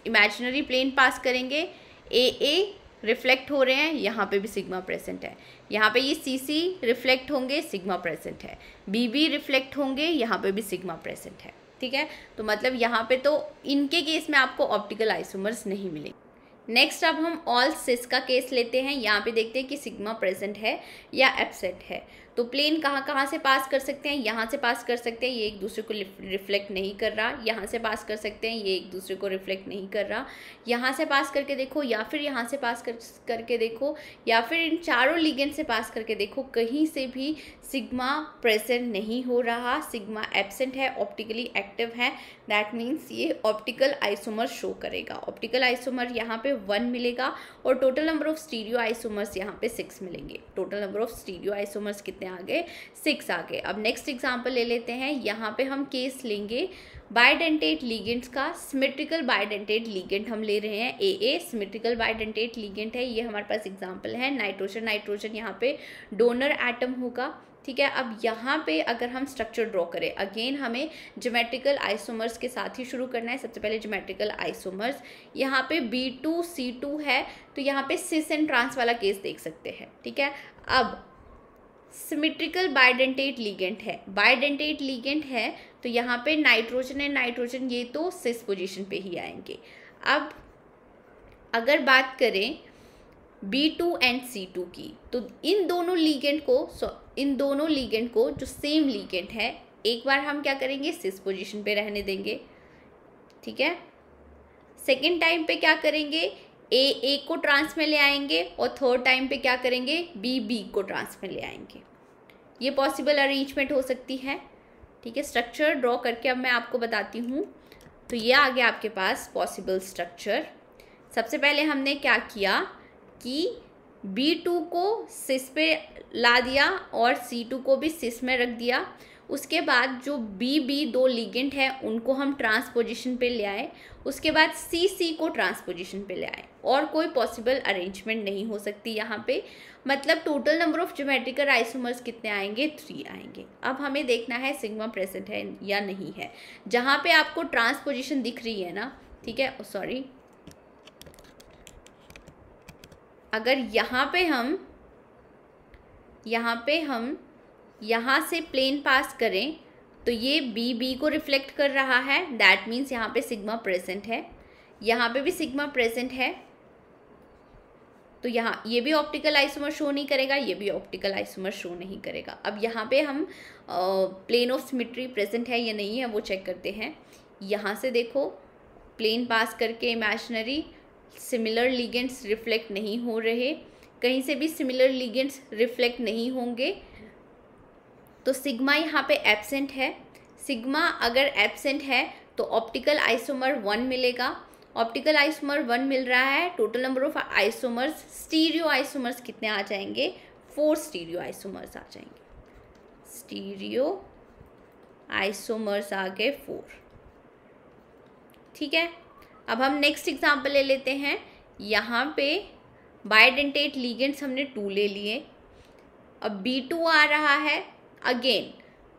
इमेजिनरी प्लेन पास करेंगे, ए रिफ्लेक्ट हो रहे हैं, यहाँ पे भी सिग्मा प्रेजेंट है। यहाँ पे ये सी सी रिफ्लेक्ट होंगे, सिग्मा प्रेजेंट है। बी बी रिफ्लेक्ट होंगे, यहाँ पे भी सिग्मा प्रेजेंट है। ठीक है, तो मतलब यहाँ पे तो इनके केस में आपको ऑप्टिकल आइसोमर्स नहीं मिलेंगे। नेक्स्ट अब हम ऑल सिस का केस लेते हैं। यहाँ पे देखते हैं कि सिग्मा प्रेजेंट है या एब्सेंट है। तो प्लेन कहाँ से पास कर सकते हैं, यहाँ से पास कर सकते हैं, ये एक दूसरे को रिफ्लेक्ट नहीं कर रहा। यहाँ से पास कर सकते हैं, ये एक दूसरे को रिफ्लेक्ट नहीं कर रहा। यहाँ से पास करके देखो, या फिर यहाँ से पास करके देखो, या फिर इन चारों लिगेंड से पास करके देखो, कहीं से भी सिग्मा प्रेजेंट नहीं हो रहा, सिग्मा एब्सेंट है, ऑप्टिकली एक्टिव है। दैट मीन्स ये ऑप्टिकल आइसोमर शो करेगा। ऑप्टिकल आइसोमर यहाँ पे 1 मिलेगा और total number of stereo isomers यहाँ पे 6 मिलेंगे। Total number of stereo isomers कितने आ गए, 6 आ गए। अब नेक्स्ट एग्जांपल ले लेते हैं। यहाँ पे हम केस लेंगे बाइडेंटेट लिगेंड्स का। सिमेट्रिकल बाइडेंटेट लिगेंड हम ले रहे हैं, AA सिमेट्रिकल बाइडेंटेट लिगेंड है। ये हमारे पास एग्जांपल है। नाइट्रोजन यहाँ पे डोनर एटम होगा। ठीक है, अब यहाँ पे अगर हम स्ट्रक्चर ड्रॉ करें, अगेन हमें ज्योमेट्रिकल आइसोमर्स के साथ ही शुरू करना है। सबसे पहले ज्योमेट्रिकल आइसोमर्स, यहाँ पे B2C2 है, तो यहाँ पे सिस एंड ट्रांस वाला केस देख सकते हैं। ठीक है, अब सिमेट्रिकल बाइडेंटेट लिगेंड है, बाइडेंटेट लिगेंड है, तो यहाँ पे नाइट्रोजन है, नाइट्रोजन ये तो सिस पोजीशन पे ही आएंगे। अब अगर बात करें B2 एंड C2 की, तो इन दोनों लिगेंड को जो सेम लिगेंड है, एक बार हम क्या करेंगे, सिस पोजीशन पे रहने देंगे। ठीक है, सेकेंड टाइम पे क्या करेंगे, A को ट्रांस में ले आएंगे और थर्ड टाइम पे क्या करेंगे, B को ट्रांस में ले आएंगे। ये पॉसिबल अरेंजमेंट हो सकती है। ठीक है, स्ट्रक्चर ड्रॉ करके अब मैं आपको बताती हूँ। तो ये आ गया आपके पास पॉसिबल स्ट्रक्चर। सबसे पहले हमने क्या किया कि B2 को सिस पे ला दिया और C2 को भी सिस में रख दिया। उसके बाद जो B दो लिगेंड है उनको हम ट्रांस पोजीशन पे ले आए। उसके बाद C को ट्रांस पोजीशन पे ले आए, और कोई पॉसिबल अरेंजमेंट नहीं हो सकती यहाँ पे। मतलब total number of geometrical isomers कितने आएंगे, 3 आएंगे। अब हमें देखना है सिग्मा प्रेजेंट है या नहीं है। जहाँ पे आपको ट्रांस पोजीशन दिख रही है ना, ठीक है, सॉरी, अगर यहाँ पे हम यहाँ से प्लेन पास करें तो ये B को रिफ्लेक्ट कर रहा है। दैट मीन्स यहाँ पे सिग्मा प्रेजेंट है, यहाँ पे भी सिग्मा प्रेजेंट है। तो यहाँ ये भी ऑप्टिकल आइसोमर शो नहीं करेगा, ये भी ऑप्टिकल आइसोमर शो नहीं करेगा। अब यहाँ पे हम प्लेन ऑफ सिमेट्री प्रेजेंट है या नहीं है वो चेक करते हैं। यहाँ से देखो, प्लेन पास करके इमेजिनरी सिमिलर लिगेंड्स रिफ्लेक्ट नहीं हो रहे, कहीं से भी सिमिलर लिगेंड्स रिफ्लेक्ट नहीं होंगे, तो सिग्मा यहाँ पे एब्सेंट है। सिग्मा अगर एब्सेंट है तो ऑप्टिकल आइसोमर 1 मिलेगा। ऑप्टिकल आइसोमर 1 मिल रहा है। Total number of isomers, stereo isomers कितने आ जाएंगे, 4 स्टीरियो आइसोमर्स आ जाएंगे। स्टीरियो आइसोमर्स आ गए 4। ठीक है, अब हम नेक्स्ट एग्जांपल ले लेते हैं। यहाँ पे बाइडेंटेट लिगेंड्स हमने 2 ले लिए। अब B2 आ रहा है। अगेन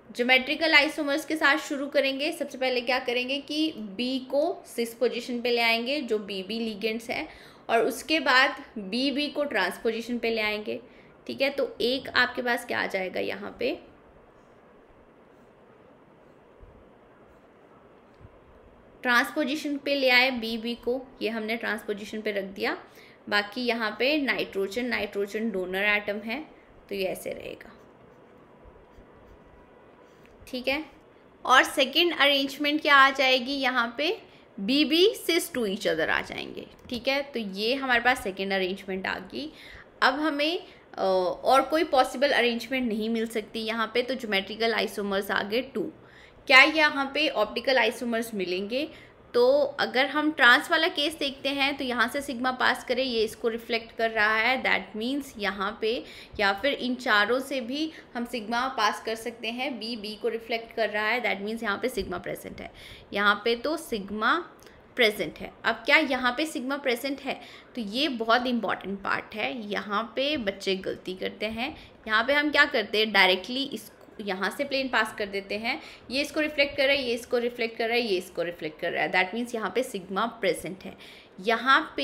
ज्योमेट्रिकल आइसोमर्स के साथ शुरू करेंगे। सबसे पहले क्या करेंगे कि B को सिस पोजीशन पे ले आएंगे जो BB लिगेंड्स है, और उसके बाद BB को ट्रांस पोजीशन पे ले आएंगे। ठीक है, तो एक आपके पास क्या आ जाएगा, यहाँ पे ट्रांस पोजीशन पे ले आए BB को, ये हमने ट्रांस पोजीशन पे रख दिया। बाकी यहाँ पे नाइट्रोजन डोनर एटम है, तो ये ऐसे रहेगा। ठीक है, और सेकेंड अरेंजमेंट क्या आ जाएगी, यहाँ पे BB cis to each other आ जाएंगे। ठीक है, तो ये हमारे पास सेकेंड अरेंजमेंट आ गई। अब हमें और कोई पॉसिबल अरेंजमेंट नहीं मिल सकती यहाँ पे, तो ज्योमेट्रिकल आइसोमर्स आ गए 2। क्या यहाँ पे ऑप्टिकल आइसोमर्स मिलेंगे, तो अगर हम ट्रांस वाला केस देखते हैं तो यहाँ से सिग्मा पास करें, ये इसको रिफ्लेक्ट कर रहा है। दैट मीन्स यहाँ पे या फिर इन चारों से भी हम सिग्मा पास कर सकते हैं। B को रिफ्लेक्ट कर रहा है, दैट मीन्स यहाँ पे सिग्मा प्रेजेंट है। यहाँ पे तो सिग्मा प्रेजेंट है। अब क्या यहाँ पे सिग्मा प्रेजेंट है, तो ये बहुत इंपॉर्टेंट पार्ट है। यहाँ पे बच्चे गलती करते हैं। यहाँ पे हम क्या करते हैं, डायरेक्टली यहाँ से प्लेन पास कर देते हैं। ये इसको रिफ्लेक्ट कर रहा है, ये इसको रिफ्लेक्ट कर रहा है, ये इसको रिफ्लेक्ट कर रहा है। दैट मीन्स यहाँ पे सिग्मा प्रेजेंट है। यहाँ पे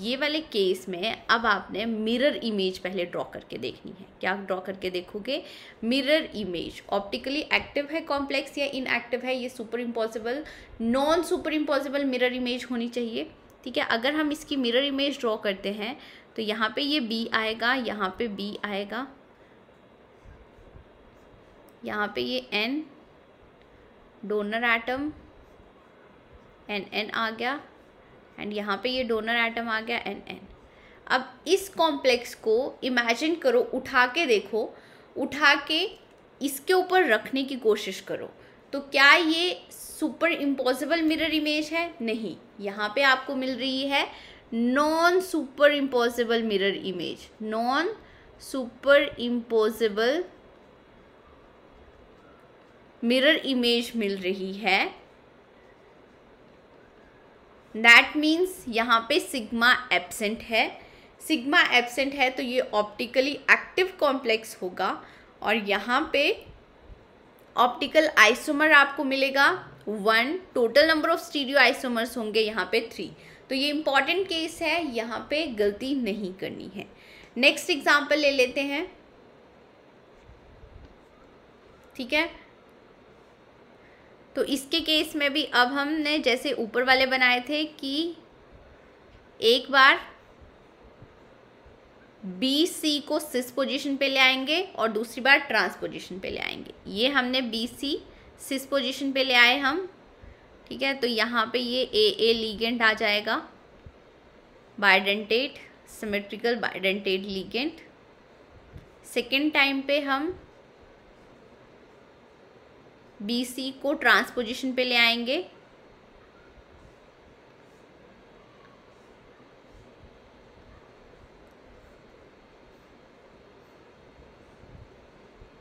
ये वाले केस में अब आपने मिरर इमेज पहले ड्रॉ करके देखनी है। क्या ड्रॉ करके देखोगे? Mirror image. ऑप्टिकली एक्टिव है कॉम्प्लेक्स या इनएक्टिव है, ये super impossible, non super impossible mirror image होनी चाहिए। ठीक है, अगर हम इसकी मिरर इमेज ड्रॉ करते हैं तो यहाँ पे ये B आएगा, यहाँ पे B आएगा, यहाँ पे ये N डोनर एटम NN आ गया, एंड यहाँ पे ये डोनर एटम आ गया NN। अब इस कॉम्प्लेक्स को इमेजिन करो, उठा के देखो, उठा के इसके ऊपर रखने की कोशिश करो, तो क्या ये सुपर इम्पॉसिबल मिरर इमेज है? नहीं, यहाँ पे आपको मिल रही है non super impossible mirror image, non super impossible mirror image मिल रही है। दैट मीन्स यहाँ पे सिग्मा एब्सेंट है। सिग्मा एब्सेंट है तो ये ऑप्टिकली एक्टिव कॉम्प्लेक्स होगा, और यहाँ पे ऑप्टिकल आइसोमर आपको मिलेगा 1, total number of stereo isomers होंगे यहाँ पे 3। तो ये इंपॉर्टेंट केस है, यहाँ पे गलती नहीं करनी है। नेक्स्ट एग्जाम्पल ले लेते हैं। ठीक है, तो इसके केस में भी अब हमने जैसे ऊपर वाले बनाए थे कि एक बार BC को सिस पोजीशन पे ले आएंगे और दूसरी बार ट्रांस पोजीशन पे ले आएंगे। ये हमने BC सिस पोजीशन पे ले आए हम। ठीक है, तो यहाँ पे ये AA लिगेंड आ जाएगा, bidentate, symmetrical bidentate ligand. Second time पे हम BC को ट्रांस पोजीशन पे ले आएंगे,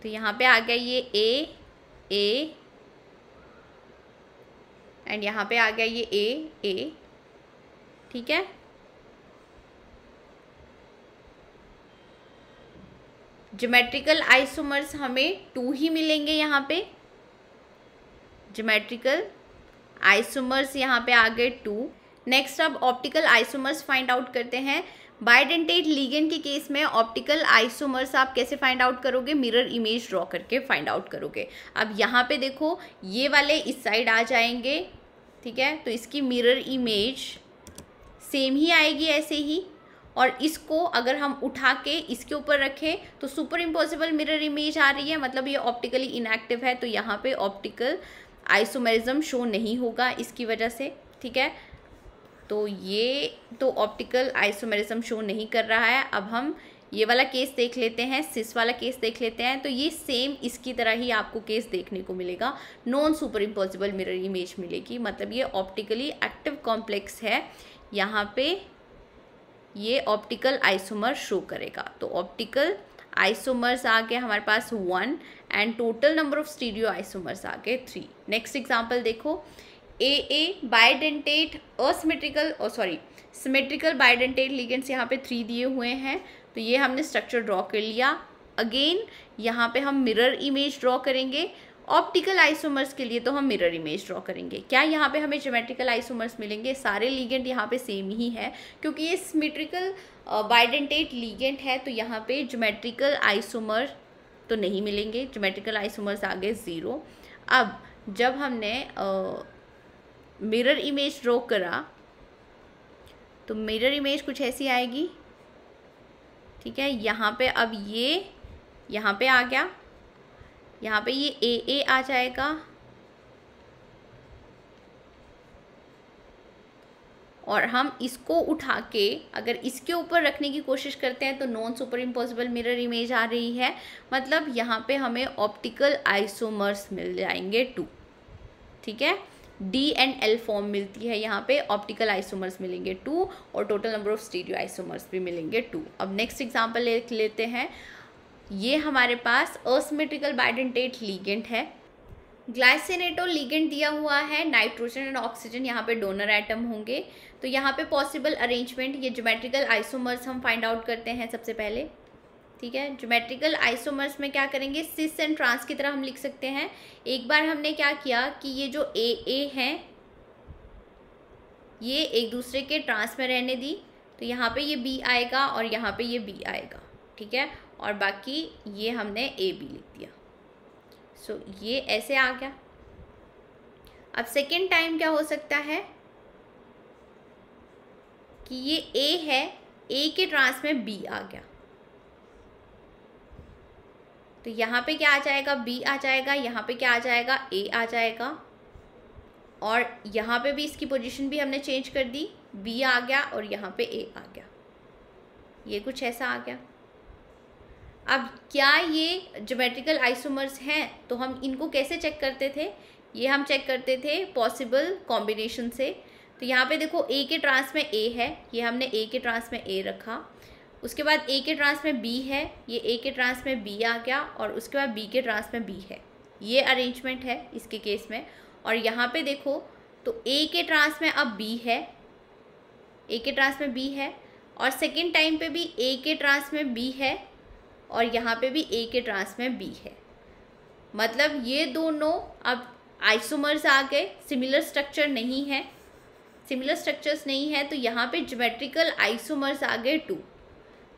तो यहाँ पे आ गया ये A एंड यहाँ पे आ गया ये A। ठीक है, ज्योमेट्रिकल आइसोमर्स हमें 2 ही मिलेंगे यहाँ पे। ज्योमेट्रिकल आइसोमर्स यहाँ पे आ गए 2। नेक्स्ट अब ऑप्टिकल आइसोमर्स फाइंड आउट करते हैं। बाइडेंटेट लिगेंड के केस में ऑप्टिकल आइसोमर्स आप कैसे फाइंड आउट करोगे? मिरर इमेज ड्रॉ करके फाइंड आउट करोगे। अब यहाँ पे देखो, ये वाले इस साइड आ जाएंगे। ठीक है, तो इसकी मिरर इमेज सेम ही आएगी ऐसे ही, और इसको अगर हम उठा के इसके ऊपर रखें तो सुपर इम्पॉसिबल मिरर इमेज आ रही है, मतलब ये ऑप्टिकली इनएक्टिव है, तो यहाँ पे ऑप्टिकल आइसोमेरिज्म शो नहीं होगा इसकी वजह से। ठीक है, तो ये तो ऑप्टिकल आइसोमेरिज्म शो नहीं कर रहा है। अब हम ये वाला केस देख लेते हैं, सिस वाला केस देख लेते हैं। तो ये सेम इसकी तरह ही आपको केस देखने को मिलेगा, non super impossible mirror image मिलेगी, मतलब ये ऑप्टिकली एक्टिव कॉम्प्लेक्स है, यहाँ पे ये ऑप्टिकल आइसोमर शो करेगा। तो ऑप्टिकल आइसोमर्स आ गए हमारे पास 1 and total number of stereo isomers आ गए 3। नेक्स्ट एग्जांपल देखो, AA bidentate symmetrical bidentate ligands यहाँ पे 3 दिए हुए हैं, तो ये हमने स्ट्रक्चर ड्रॉ कर लिया। अगेन यहाँ पे हम मिरर इमेज ड्रॉ करेंगे। ऑप्टिकल आइसोमर्स के लिए तो हम मिरर इमेज ड्रॉ करेंगे। क्या यहाँ पे हमें ज्योमेट्रिकल आइसोमर्स मिलेंगे? सारे लिगेंड यहाँ पे सेम ही है, क्योंकि ये सिमेट्रिकल बाइडेंटेट लिगेंड है, तो यहाँ पे ज्योमेट्रिकल आइसोमर तो नहीं मिलेंगे। ज्योमेट्रिकल आइसोमर्स आ गए 0। अब जब हमने मिरर इमेज ड्रॉ करा तो मिरर इमेज कुछ ऐसी आएगी। ठीक है, यहाँ पे अब ये यहाँ पे आ गया, यहाँ पे ये AA आ जाएगा, और हम इसको उठा के अगर इसके ऊपर रखने की कोशिश करते हैं तो non super impossible mirror image आ रही है, मतलब यहाँ पे हमें ऑप्टिकल आइसोमर्स मिल जाएंगे 2। ठीक है, D एंड L फॉर्म मिलती है, यहाँ पे ऑप्टिकल आइसोमर्स मिलेंगे 2 और total number of stereo isomers भी मिलेंगे 2। अब नेक्स्ट एग्जांपल लेते हैं। ये हमारे पास असिमेट्रिकल बाइडेंटेट लिगेंड है, ग्लाइसिनेटो लिगेंड दिया हुआ है, नाइट्रोजन एंड ऑक्सीजन यहाँ पे डोनर एटम होंगे। तो यहाँ पे पॉसिबल अरेंजमेंट, ये ज्योमेट्रिकल आइसोमर्स हम फाइंड आउट करते हैं सबसे पहले। ठीक है, ज्योमेट्रिकल आइसोमर्स में क्या करेंगे, सिस एंड ट्रांस की तरह हम लिख सकते हैं। एक बार हमने क्या किया कि ये जो AA है ये एक दूसरे के ट्रांस में रहने दी, तो यहाँ पे ये बी आएगा और यहाँ पे ये बी आएगा, ठीक है। और बाकी ये हमने ए बी लिख दिया। सो ये ऐसे आ गया। अब सेकेंड टाइम क्या हो सकता है कि ये ए है, ए के ट्रांस में बी आ गया, तो यहाँ पे क्या आ जाएगा, बी आ जाएगा, यहाँ पे क्या आ जाएगा, ए आ जाएगा, और यहाँ पे भी इसकी पोजीशन भी हमने चेंज कर दी, बी आ गया और यहाँ पे ए आ गया। ये कुछ ऐसा आ गया। अब क्या ये ज्योमेट्रिकल आइसोमर्स हैं, तो हम इनको कैसे चेक करते थे, ये हम चेक करते थे पॉसिबल कॉम्बिनेशन से। तो यहाँ पे देखो ए के ट्रांस में ए है, ये हमने ए के ट्रांस में ए रखा, उसके बाद ए के ट्रांस में बी है, ये ए के ट्रांस में बी आ गया, और उसके बाद बी के ट्रांस में बी है। ये अरेंजमेंट है इसके केस में। और यहाँ पे देखो तो ए के ट्रांस में अब बी है, ए के ट्रांस में बी है, और सेकेंड टाइम पे भी ए के ट्रांस में बी है, और यहाँ पे भी ए के ट्रांस में बी है। मतलब ये दोनों अब आइसोमर्स आ गए, सिमिलर स्ट्रक्चर नहीं है, सिमिलर स्ट्रक्चर्स नहीं है, तो यहाँ पे ज्योमेट्रिकल आइसोमर्स आ गए 2।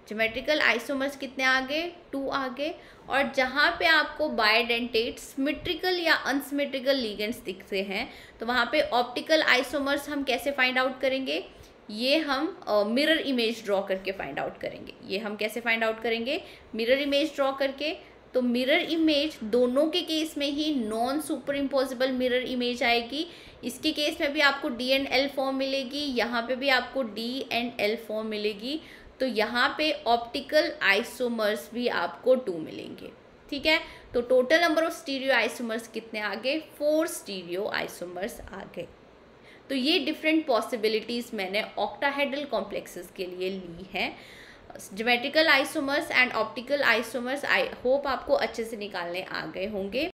ज्योमेट्रिकल आइसोमर्स कितने आ गए, 2 आ गए। और जहाँ पे आपको बायडेंटेट सिमेट्रिकल या अनसिमेट्रिकल लिगेंड्स दिखते हैं, तो वहाँ पे ऑप्टिकल आइसोमर्स हम कैसे फाइंड आउट करेंगे, ये हम मिरर इमेज ड्रॉ करके फाइंड आउट करेंगे। ये हम कैसे फाइंड आउट करेंगे, मिरर इमेज ड्रॉ करके। तो मिरर इमेज दोनों के केस में ही non super impossible mirror image आएगी। इसके केस में भी आपको डी एंड एल फॉर्म मिलेगी, यहाँ पे भी आपको डी एंड एल फॉर्म मिलेगी। तो यहाँ पे ऑप्टिकल आइसोमर्स भी आपको 2 मिलेंगे, ठीक है। तो total number of stereo isomers कितने आ गए, 4 स्टीरियो आइसोमर्स आ गए। तो ये डिफरेंट पॉसिबिलिटीज़ मैंने ऑक्टाहेड्रल कॉम्प्लेक्सेस के लिए ली हैं। Geometrical isomers and optical isomers I hope आपको अच्छे से निकालने आ गए होंगे।